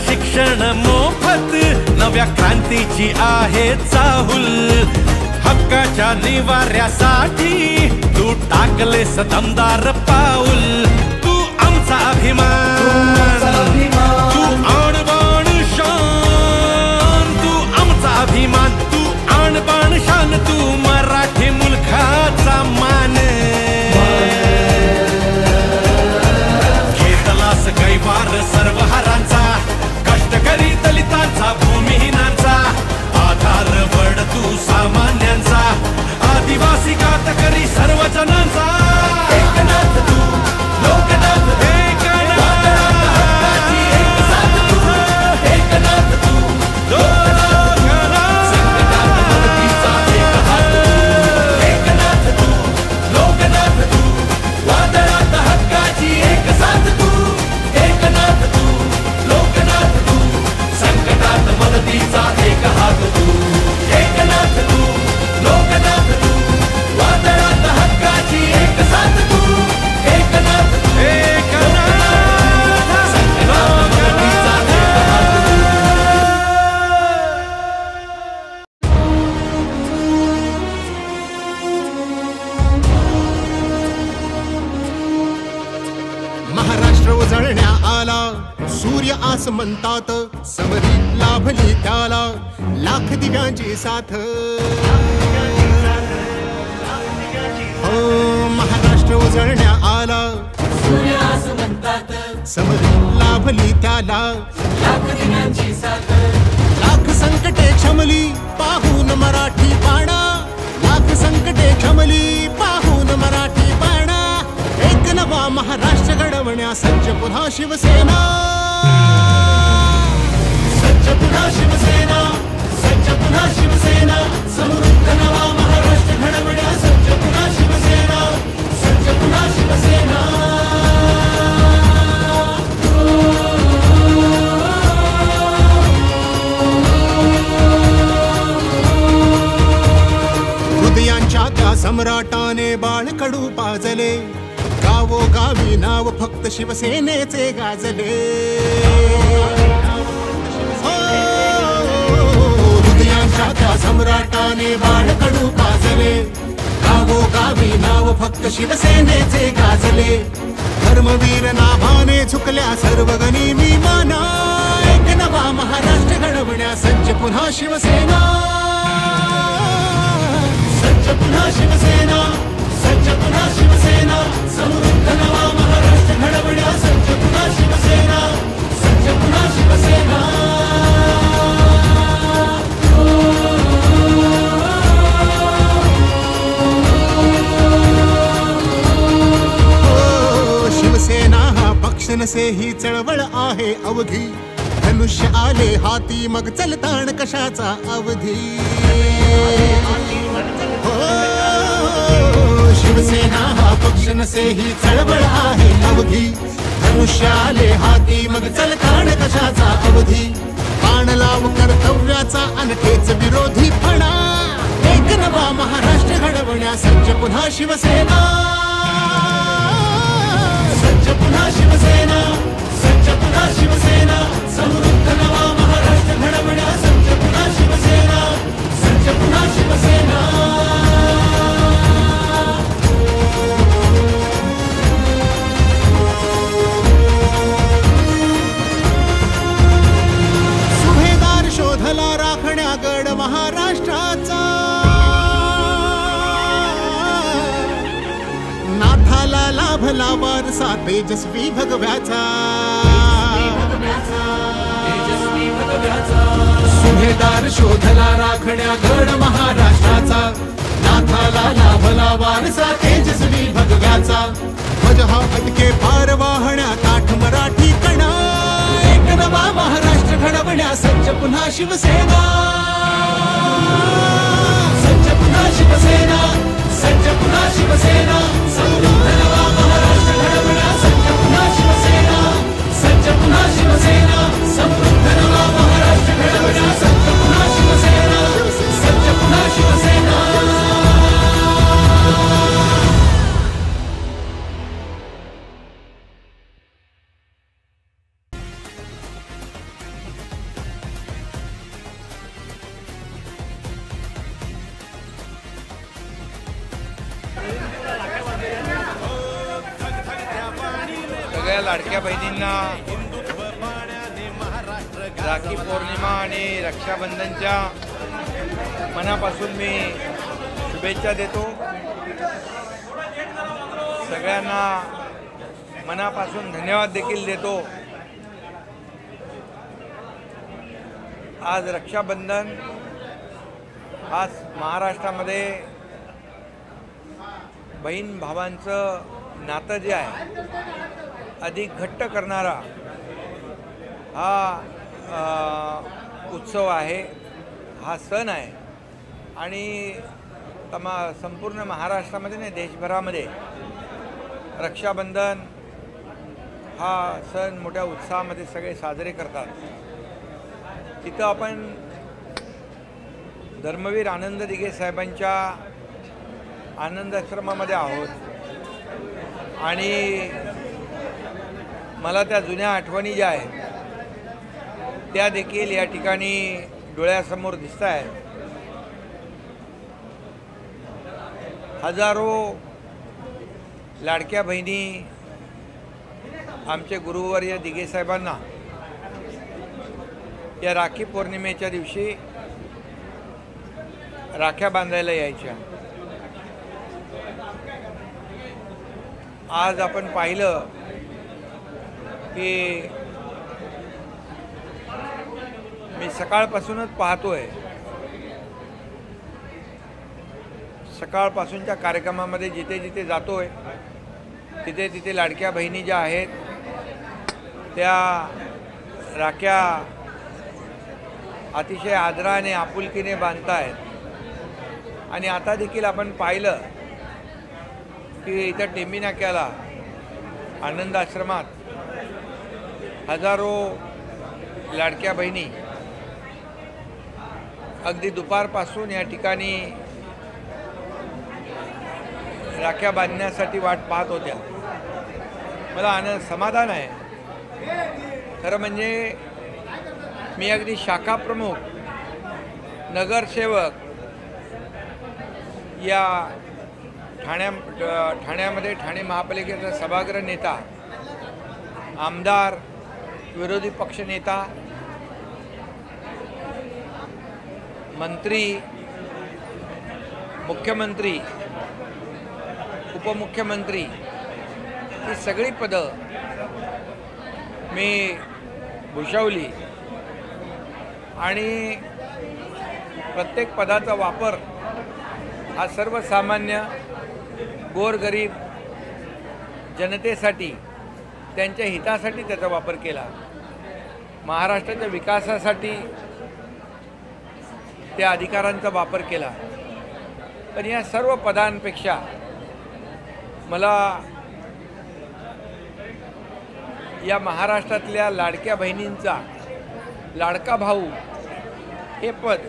शिक्षण मोफत नव्या क्रांतीची आहे चाहुल हक्काच्या निवाऱ्यासाठी तू टाकलेस दमदार पाऊल तू आमचा अभिमान तू आणबाण शान तू आमचा अभिमान तू आणबाण शान तू मराठी मुलखाचा मान घेतलास कैवार सर्व हारांचा कष्टकरी दलितांचा भूमिहीनांचा आधार वड तू सामान्यांचा आदिवासी कातकरी सर्व जनांचा एकनाथ तू लोकनाथ एकनाथ तू एकनाथ तू लोकनाथ तू वादळात हक्काची एक साथ तू एकनाथ तू लोकनाथ तू संकटात मदतीचा एक हात तू एकनाथ तू लोकनाथ तू वादळात हक्काची एक साथ तू एकनाथ तू संकटात मदतीचा एक हात तू महाराष्ट्र उजळण्या आला सूर्य आसमंतात समरी लाभली त्याला लाख दिव्यांची साथ हो महाराष्ट्र उजळण्या आला सूर्य आसमंतात समरी लाभली त्याला लाख दिव्यांची साथ लाख संकटे क्षमली पाहून मराठी बाणा लाख संकटे क्षमली पाहून मराठी बाणा एक नवा महाराष्ट्र घडवण्या सज्ज पुन्हा शिवसेना सज्ज पुन्हा शिवसेना सज्ज पुन्हा शिवसेना समृद्ध नवा महाराष्ट्र घडवण्या सज्ज पुन्हा शिवसेना सज्ज पुन्हा शिवसेना हृदयांच्या त्या सम्राटाने बाळकडू पाजले गावोगावी नाव फक्त शिवसेनेचे गाजले हृदयांच्या त्या सम्राटाने बाळकडू पाजले गावोगावी नाव फक्त शिवसेनेचे गाजले धर्मवीर नाभाने झुकल्या सर्व गनिमी माना एक नवा महाराष्ट्र घडवण्या सज्ज पुन्हा शिवसेना सज्ज पुन्हा शिवसेना सज्ज पुन्हा शिवसेना समृद्ध नवा महाराष्ट्र घडवण्या सज्ज पुन्हा शिवसेना सज्ज पुन्हा शिवसेना शिवसेना हा पक्ष नसे ही चळवळ आहे अवघी धनुष्य आले हाती मग चलताण कशाचा अवधी शिवसेना हा पक्ष नसे ही चळवळ आहे अवघी धनुष्य आले हाती मग चलताण कशाचा अवधी लाव कर्तव्याचा अनखेच विरोधीपणा एक नवा महाराष्ट्र घडवण्या सज्ज पुन्हा शिवसेना सज्ज पुन्हा शिवसेना सज्ज पुन्हा शिवसेना समृद्ध नवा महाराष्ट्र घडवण्या सज्ज पुन्हा शिवसेना सज्ज पुन्हा शिवसेना सुभेदार शोधला राखण्या गड महाराष्ट्राचा नाथाला लाभला वारसा तेजस्वी भगव्याचा तेजस्वी भगव्याचा सुभेदार शोधला राखण्या गड महाराष्ट्राचा नाथाला लाभला वारसा तेजस्वी भगव्याचा ध्वज हा अटके पार वाहण्या काठ मराठी कणा एक नवा महाराष्ट्र घडवण्या सज्ज पुन्हा शिवसेना सज्ज पुन्हा शिवसेना सज्ज पुन्हा शिवसेना समृद्ध नवा महाराष्ट्र घडवण्या सज्ज पुन्हा शिवसेना सज्ज पुन्हा शिवसेना समृद्ध नवा महाराष्ट्र घडवण्या सज्ज पुन्हा शिवसेना सज्ज पुन्हा शिवसेना सगळ्या लाडक्या बहिणींना राखी पौर्णिमा आणि रक्षाबंधनच्या मनापासून मी शुभेच्छा देतो. सगळ्यांना मनापासून धन्यवाद देखील देतो. आज रक्षाबंधन आज महाराष्ट्रामध्ये बहीण भावांचं नातं जे आहे अधिक घट्ट करणारा हा उत्सव आहे, हा सण आहे. आणि संपूर्ण महाराष्ट्रामध्ये नाही देशभरामध्ये रक्षाबंधन हा सण मोठ्या उत्साहामध्ये सगळे साजरे करतात. तिथं आपण धर्मवीर आनंद दिघे साहेबांच्या आनंदाश्रमामध्ये आहोत आणि मला त्या जुन्या आठवणी ज्या आहेत त्या देखील या ठिकाणी डोळ्यासमोर दिसत आहेत. हजारो लाडक्या बहिणी आमचे गुरुवर्य दिघे साहेबांना या राखी पौर्णिमेच्या दिवशी राख्या बांधायला यायच्या. आज आपण पाहिलं की मी सकाळपासूनच पाहतोय, सकाळपासूनच्या कार्यक्रमामध्ये जिथे जिथे जातोय तिथे तिथे लाडक्या बहिणी ज्या आहेत त्या राख्या अतिशय आदराने आपुलकीने बांधतायत. आणि आता देखील आपण पाहिलं की इथं टेंबी नाक्याला आनंद आश्रमात हजारो लाडक्या बहिणी अगदी दुपारपासून या ठिकाणी राख्या बांधण्यासाठी वाट पाहत होत्या. मला समाधान आहे. खरं म्हणजे मी अगदी शाखा प्रमुख, नगरसेवक या ठाण्यामध्ये ठाणे महापालिकेचा सभागृह नेता, आमदार, विरोधी पक्ष नेता, मंत्री, मुख्यमंत्री, उपमुख्यमंत्री ही सगळी पदं मी भूषवली आणि प्रत्येक पदाचा वापर हा सर्वसामान्य गोरगरीब जनतेसाठी, त्यांच्या हितासाठी त्याचा वापर केला. महाराष्ट्राच्या विकासासाठी त्या अधिकारांचा वापर केला. पण या सर्व पदांपेक्षा मला या महाराष्ट्रातल्या लाडक्या बहिणींचा लाडका भाऊ हे पद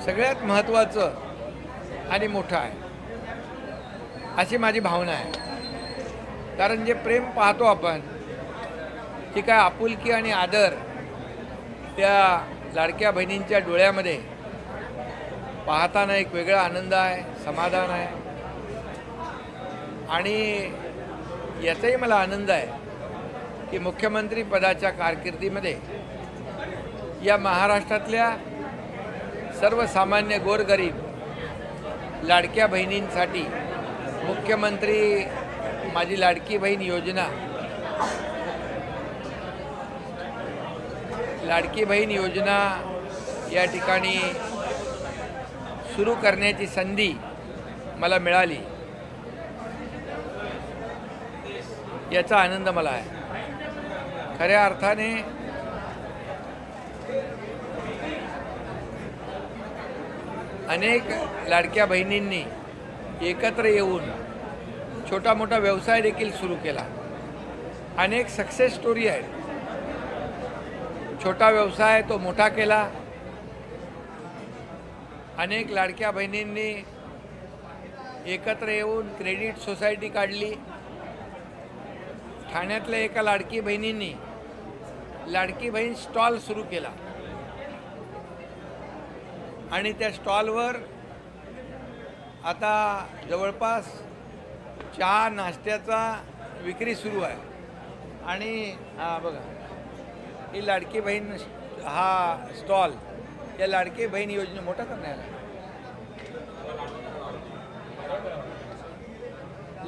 सगळ्यात महत्त्वाचं आणि मोठं आहे अशी माझी भावना आहे. कारण जे प्रेम पाहतो आपण, ती काय आपुलकी आणि आदर त्या लाडक्या बहिणींच्या डोळ्यामध्ये पाहताना एक वेगळा आनंद आहे, समाधान आहे. आणि याचाही मला आनंद आहे की मुख्यमंत्री पदाच्या कारकिर्दीमध्ये या महाराष्ट्रातल्या सर्वसामान्य गोरगरीब लाडक्या बहिणींसाठी मुख्यमंत्री माझी लाडकी बहीण योजना या ठिकाणी सुरू करण्याची संधी मला मिळाली, याचा आनंद मला आहे. खऱ्या अर्थाने अनेक लाडक्या बहिणींनी एकत्र येऊन छोटा मोठा व्यवसाय देखील सुरू केला. अनेक सक्सेस स्टोरी आहेत. छोटा व्यवसाय तो मोठा केला. अनेक लाडक्या बहिणींनी एकत्र येऊन क्रेडिट सोसायटी काढली. ठाण्यातल्या एका लाडकी बहिणींनी लाडकी बहीण स्टॉल सुरू केला आणि त्या स्टॉलवर आता जवळपास चहा नाश्त्याचा विक्री सुरू आहे. आणि बघा, ही लाडकी बहीण हा स्टॉल या लाडकी बहीण योजने मोठा करण्यात आला.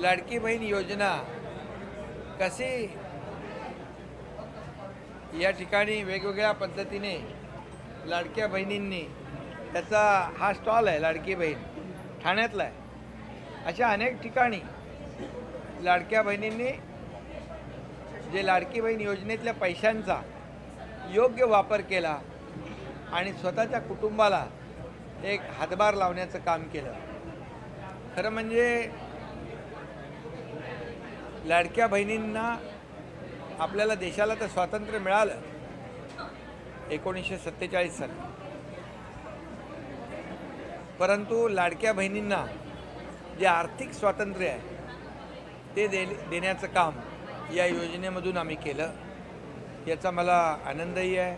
लाडकी बहीण योजना कशी या ठिकाणी वेगवेगळ्या पद्धतीने लाडक्या बहिणींनी त्याचा हा स्टॉल आहे, लाडकी बहीण ठाण्यातला आहे. अशा अनेक ठिकाणी लाडक्या बहिणींनी जे लाडकी बहीण योजनेतल्या पैशांचा योग्य वापर केला आणि स्वतःच्या कुटुंबाला एक हातभार लावण्याचं काम केलं. खरं म्हणजे लाडक्या बहिणींना आपल्याला देशाला तर स्वातंत्र्य मिळालं 1947 साली, परंतु लाडक्या बहिणींना जे आर्थिक स्वातंत्र्य आहे ते देण्याचं काम या योजनेमधून आम्ही केलं. याचा मला आनंदही आहे.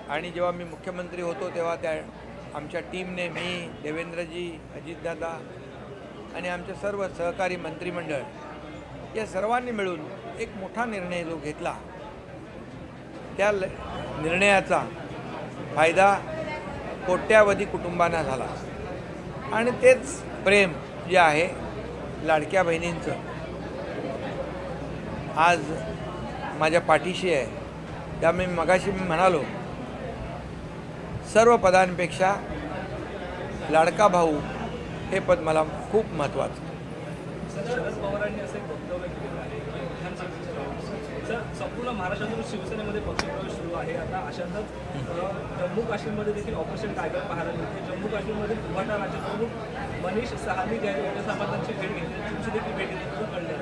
आणि जेव्हा मी मुख्यमंत्री होतो तेव्हा त्या आमच्या टीमने, मी, देवेंद्रजी, अजितदादा आणि आमचे सर्व सहकारी मंत्रिमंडळ या सर्वांनी मिळून एक मोठा निर्णय जो घेतला, त्या निर्णयाचा फायदा कोट्यावधी कुटुंबांना झाला. आणि तेच प्रेम जे आहे लाडक्या बहिणींचं आज माझ्या पाठीशी आहे. त्यामुळे मगाशी मी म्हणालो, सर्व पदांपेक्षा लाडका भाऊ हे पद मला खूप महत्त्वाचं. शरद पवारांनी असे वक्तव्य केले आहे की सर संपूर्ण महाराष्ट्रातून शिवसेनेमध्ये पक्षप्रवेश सुरू आहे. आता अशातच जम्मू काश्मीरमध्ये देखील ऑपरेशन टायगर पाहायला मिळते. जम्मू काश्मीरमध्ये उभाटा राज्यप्रमुख मनीष सहानी ज्यांनी सामंतांची भेट घेतली, तुमची देखील भेट घेतली, कळले.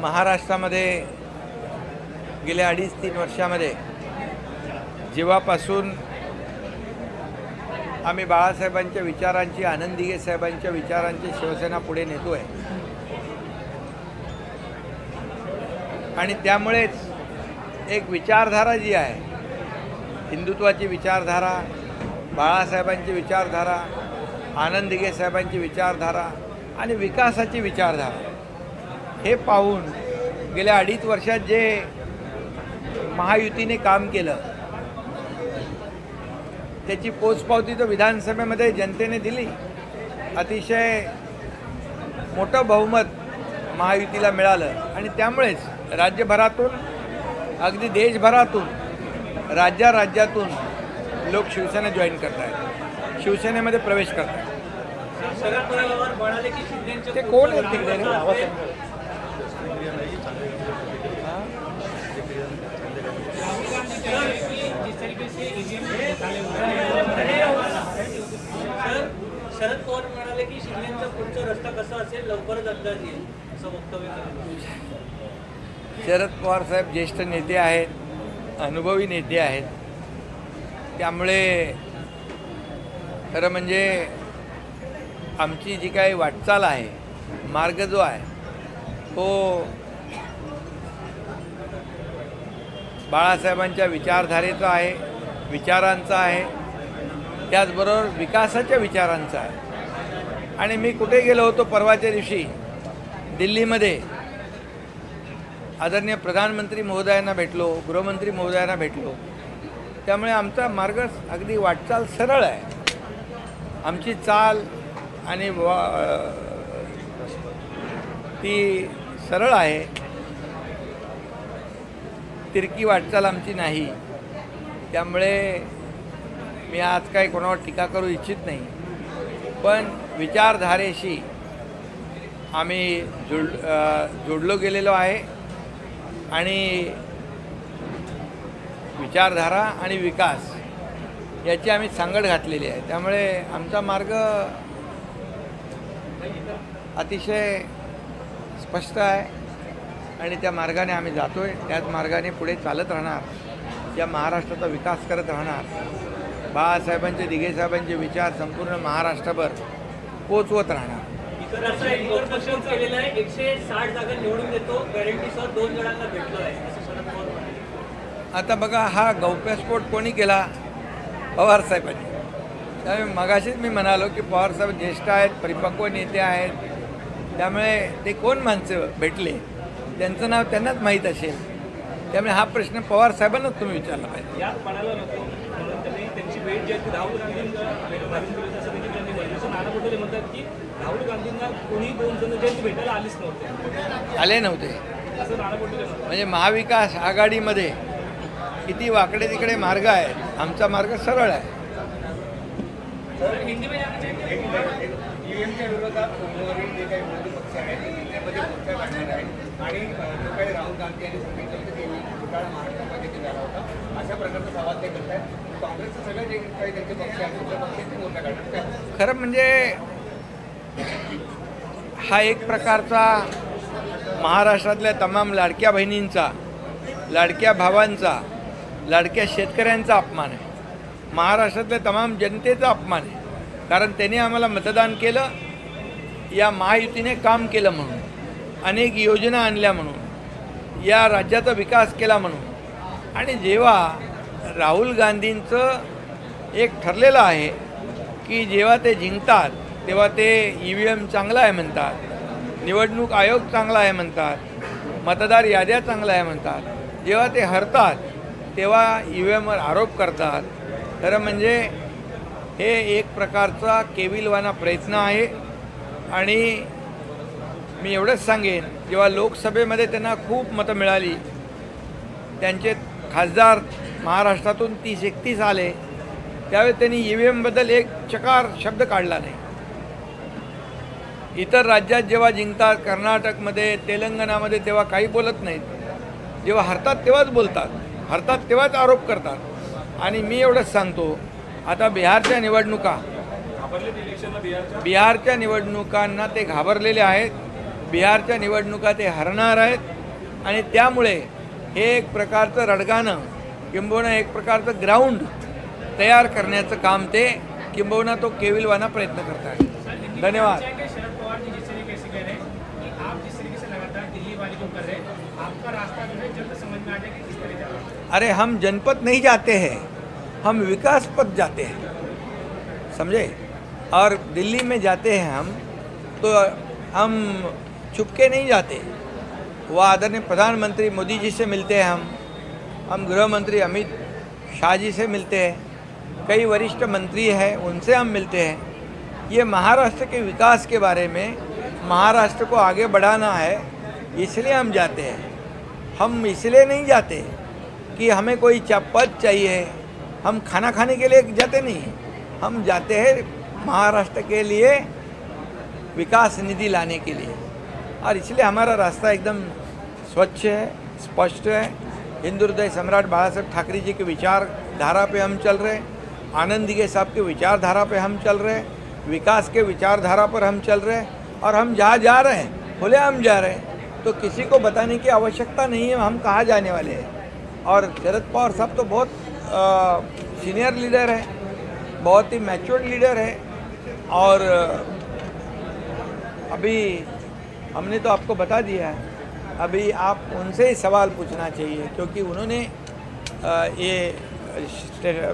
महाराष्ट्रामध्ये गेल्या 2.5-3 वर्षामध्ये जेव्हापासून आम्ही बाळासाहेबांच्या विचारांची, आनंद दिघे साहेबांच्या विचारांची शिवसेना पुढे नेतो आहे आणि त्यामुळेच एक विचारधारा जी आहे, हिंदुत्वाची विचारधारा, बाळासाहेबांची विचारधारा, आनंद दिघे साहेबांची विचारधारा आणि विकासाची विचारधारा, हे पाहून गेल्या 2.5 वर्षात जे महायुतीने काम केलं त्याची पोचपावती तर विधानसभेमध्ये जनतेने दिली. अतिशय मोठं बहुमत महायुतीला मिळालं आणि त्यामुळेच राज्यभरातून, अगदी देशभरातून, राज्यातून लोक शिवसेना जॉईन करत आहेत, शिवसेनेमध्ये प्रवेश करत आहेत. ते कोण आहेत तिकडे रे? शरद पवार म्हणाले की शिंदेचा पुढचा रस्ता कसा असेल लवकरच अंदाज येईल, असं वक्तव्य केलं. शरद पवार साहेब ज्येष्ठ नेते आहेत, अनुभवी नेते आहेत. त्यामुळे खरं म्हणजे आमची जी काही वाटचाल आहे, मार्ग जो आहे तो बाळासाहेबांच्या विचारधारेचा आहे, विचारांचा आहे, त्याचबरोबर विकासाच्या विचारांचा आहे. आणि मी कुठे गेलो होतो परवाच्या दिवशी दिल्लीमध्ये, आदरणीय प्रधानमंत्री महोदयांना भेटलो, गृहमंत्री महोदयांना भेटलो. त्यामुळे आमचा मार्ग अगदी वाटचाल सरळ आहे. आमची चाल आणि ती सरळ आहे, तिरकी वाटचाल आमची नाही. त्यामुळे मी आज काही कोणावर टीका करू इच्छित नाही, पण विचारधारेशी आम्ही जोडलो गेलेलो आहे आणि विचारधारा आणि विकास याची आम्ही सांगड घातलेली आहे. त्यामुळे आमचा मार्ग अतिशय स्पष्ट आहे आणि त्या मार्गाने आम्ही जातो आहे. त्याच मार्गाने पुढे चालत राहणार, या महाराष्ट्राचा विकास करत राहणार. बाळासाहेबांचे, दिघे साहेबांचे विचार संपूर्ण महाराष्ट्रभर पोचवत राहणार. केलेलं आहे, 160 जागा निवडून देतो गॅरंटीसह 2 जणांना भेटलो आहे असं शरद पवार म्हणाले. आता बघा, हा गौप्यस्फोट कोणी केला? पवारसाहेबांनी. त्यामुळे मगाशीच मी म्हणालो की पवारसाहेब ज्येष्ठ आहेत, परिपक्व नेते आहेत. त्यामुळे ते कोण माणसं भेटले, त्यांचं नाव त्यांनाच माहीत असेल. त्यामुळे हा प्रश्न पवारसाहेबांनाच तुम्ही विचारला पाहिजे. यात म्हणायला नको म्हणून त्यांनी त्यांची भेट जी आहे ती राहुल गांधींना असं देखील त्यांनी म्हटलं. नाना पटोले म्हणतात की राहुल गांधींना कोणी 2 जण जयंती भेटायला आलीच नव्हते, आले नव्हते. असं नाना पटोले म्हणतात. म्हणजे महाविकास आघाडीमध्ये किती वाकडे तिकडे मार्ग आहेत, आमचा मार्ग सरळ आहे. ईव्हीएमच्या विरोधात सोमवारी जे काही विरोधी पक्ष आहेत त्यामध्ये मोर्चा काढणार आहेत आणि जो काही राहुल गांधी यांनी सांगितलं की घोटाळा महाराष्ट्रामध्ये झाला होता, अशा प्रकारचा सवाल ते करत आहेत. काँग्रेसचं सगळं जे काही त्यांचे पक्ष आहेत त्या पक्षाचे मोर्चा काढणार. खरं म्हणजे हा एक प्रकारचा महाराष्ट्रातल्या तमाम लाडक्या बहिणींचा, लाडक्या भावांचा, लाडक्या शेतकऱ्यांचा अपमान आहे. महाराष्ट्रातल्या तमाम जनतेचा अपमान आहे. कारण त्यांनी आम्हाला मतदान केलं, या महायुतीने काम केलं म्हणून, अनेक योजना आणल्या म्हणून, या राज्याचा विकास केला म्हणून. आणि जेव्हा राहुल गांधींचं एक ठरलेलं आहे की जेव्हा ते जिंकतात तेव्हा ते EVM चांगला आहे म्हणतात, निवडणूक आयोग चांगला आहे म्हणतात, मतदार याद्या चांगल्या आहे म्हणतात. जेव्हा ते हरतात तेव्हा EVMवर आरोप करतात. खरं म्हणजे हे एक प्रकारचा केविलवाना प्रयत्न आहे. आणि मी एवढंच सांगेन, जेव्हा लोकसभेमध्ये त्यांना खूप मतं मिळाली, त्यांचे खासदार महाराष्ट्रातून 30-31 आले, त्यावेळी त्यांनी EVMबद्दल एक चकार शब्द काढला नाही. इतर राज्यात जेव्हा जिंकतात, कर्नाटकमध्ये, तेलंगणामध्ये, तेव्हा काही बोलत नाहीत. जेव्हा हरतात तेव्हाच बोलतात, हरतात तेव्हाच आरोप करतात. आणि मी एवढंच सांगतो, आता बिहारच्या निवडणुकांना ते घाबरलेले आहेत. बिहारच्या निवडणुका ते हरणार आहेत. आणि त्यामुळे हे एक प्रकारचं रडगाणं, किंबहुना एक प्रकारचं ग्राउंड तयार करण्याचं काम ते, किंबहुना तो केविलवाना प्रयत्न करत आहेत. धन्यवाद. अरे हम जनपद नहीं जाते हैं, हम विकास पथ जाते हैं, समझे? और दिल्ली में जाते हैं हम, तो हम छुपके नहीं जाते. वो आदरणीय प्रधानमंत्री मोदी जी से मिलते हैं हम गृह मंत्री अमित शाह जी से मिलते हैं, कई वरिष्ठ मंत्री हैं उनसे हम मिलते हैं. ये महाराष्ट्र के विकास के बारे में, महाराष्ट्र को आगे बढ़ाना है, इसलिए हम जाते हैं. हम इसलिए नहीं जाते कि हमें कोई पद चाहिए, हम खाना खाने के लिए जाते नहीं, हम जाते हैं महाराष्ट्र के लिए विकास निधि लाने के लिए. और इसलिए हमारा रास्ता एकदम स्वच्छ है, स्पष्ट है. हिंदू हृदय सम्राट बाळासाहेब ठाकरे जी के विचारधारा पे हम चल रहे हैं, आनंद दिघे साहब के विचारधारा पे हम चल रहे हैं, विकास के विचारधारा पर हम चल रहे हैं. और हम जहाँ जा रहे हैं खुले हम जा रहे हैं, तो किसी को बताने की आवश्यकता नहीं है हम कहाँ जाने वाले हैं. और शरद पवार साहब तो बहुत सीनियर लीडर है, बहुत ही मैच्योर्ड लीडर है और अभी हमने तो आपको बता दिया है, अभी आप उनसे ही सवाल पूछना चाहिए क्योंकि उन्होंने ये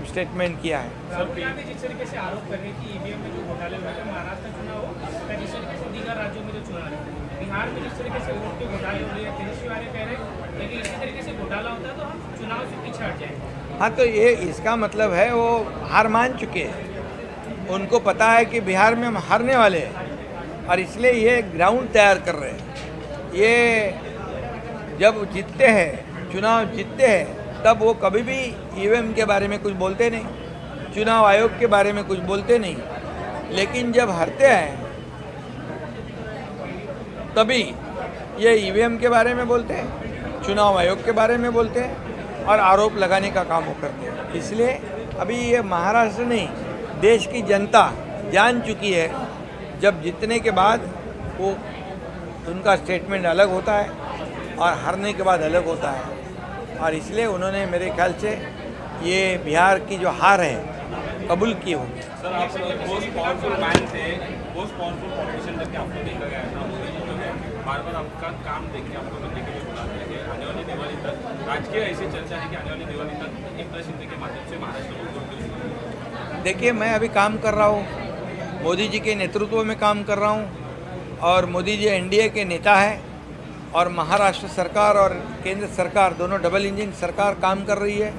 स्टेटमेंट किया है। राहुल गांधी जिस तरीके से आरोप कर रहे हैं कि ईवीएम में जो घोटाले हुए थे, महाराष्ट्र चुनाव हो या जिस तरीके से दीगर राज्यों में जो चुनाव है, बिहार में जिस तरीके से वोट के घोटाले हो रहे हैं, तेजस्वी वाले कह रहे हैं कि इसी तरीके से घोटाला होता है तो हम चुनाव से पीछे हट जाएंगे। हाँ, तो ये इसका मतलब है वो हार मान चुके हैं, उनको पता है कि बिहार में हम हारने वाले हैं और इसलिए ये ग्राउंड तैयार कर रहे हैं। ये जब जीतते हैं, चुनाव जीतते हैं, तब वो कभी भी ईवीएम के बारे में कुछ बोलते नहीं, चुनाव आयोग के बारे में कुछ बोलते नहीं, लेकिन जब हारते हैं तभी ये ईवीएम के बारे में बोलते हैं, चुनाव आयोग के बारे में बोलते हैं और आरोप लगाने का काम वो करते हैं। इसलिए अभी ये महाराष्ट्र नहीं, देश की जनता जान चुकी है, जब जीतने के बाद वो उनका स्टेटमेंट अलग होता है और हारने के बाद अलग होता है और इसलिए उन्होंने मेरे ख्याल से ये बिहार की जो हार है कबूल की होगी। सर, आप मोस्ट पावरफुल मैन थे, मोस्ट पावरफुल पॉलिटिशियन जब आपको देखा गया था, बार बार आपका काम देख के आपको बनने के लिए बुलाते हैं कि आने वाली दिवाली तक राजकीय ऐसी चर्चा है कि आने वाली दिवाली तक एकनाथ शिंदे के माध्यम से महाराष्ट्र को जोड़। देखिए, मैं अभी काम कर रहा हूँ, मोदी जी के नेतृत्व में काम कर रहा हूँ और मोदी जी एनडीए के नेता हैं और महाराष्ट्र सरकार और केंद्र सरकार दोनों डबल इंजन सरकार काम कर रही है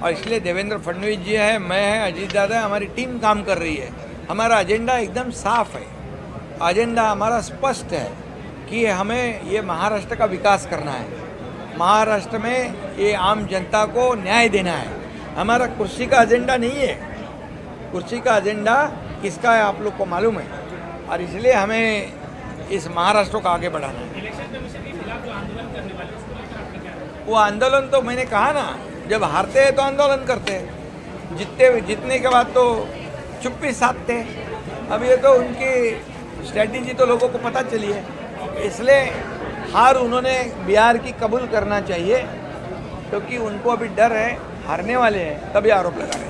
और इसलिए देवेंद्र फडणवीस जी है, मैं है, अजीत दादा है, हमारी टीम काम कर रही है। हमारा एजेंडा एकदम साफ है, एजेंडा हमारा स्पष्ट है कि हमें ये महाराष्ट्र का विकास करना है, महाराष्ट्र में ये आम जनता को न्याय देना है। हमारा कुर्सी का एजेंडा नहीं है, कुर्सी का एजेंडा किसका है आप लोग को मालूम है और इसलिए हमें इस महाराष्ट्र को आगे बढ़ाना है। वो आंदोलन तो मैंने कहा ना, जब हारते हैं तो आंदोलन करते हैं, जीतने के बाद तो चुप्पी साधते हैं। अब ये तो उनकी स्ट्रैटेजी तो लोगों को पता चली है, इसलिए हार उन्होंने बिहार की कबूल करना चाहिए क्योंकि उनको अभी डर है, हारने वाले हैं, तभी आरोप लगा रहे हैं।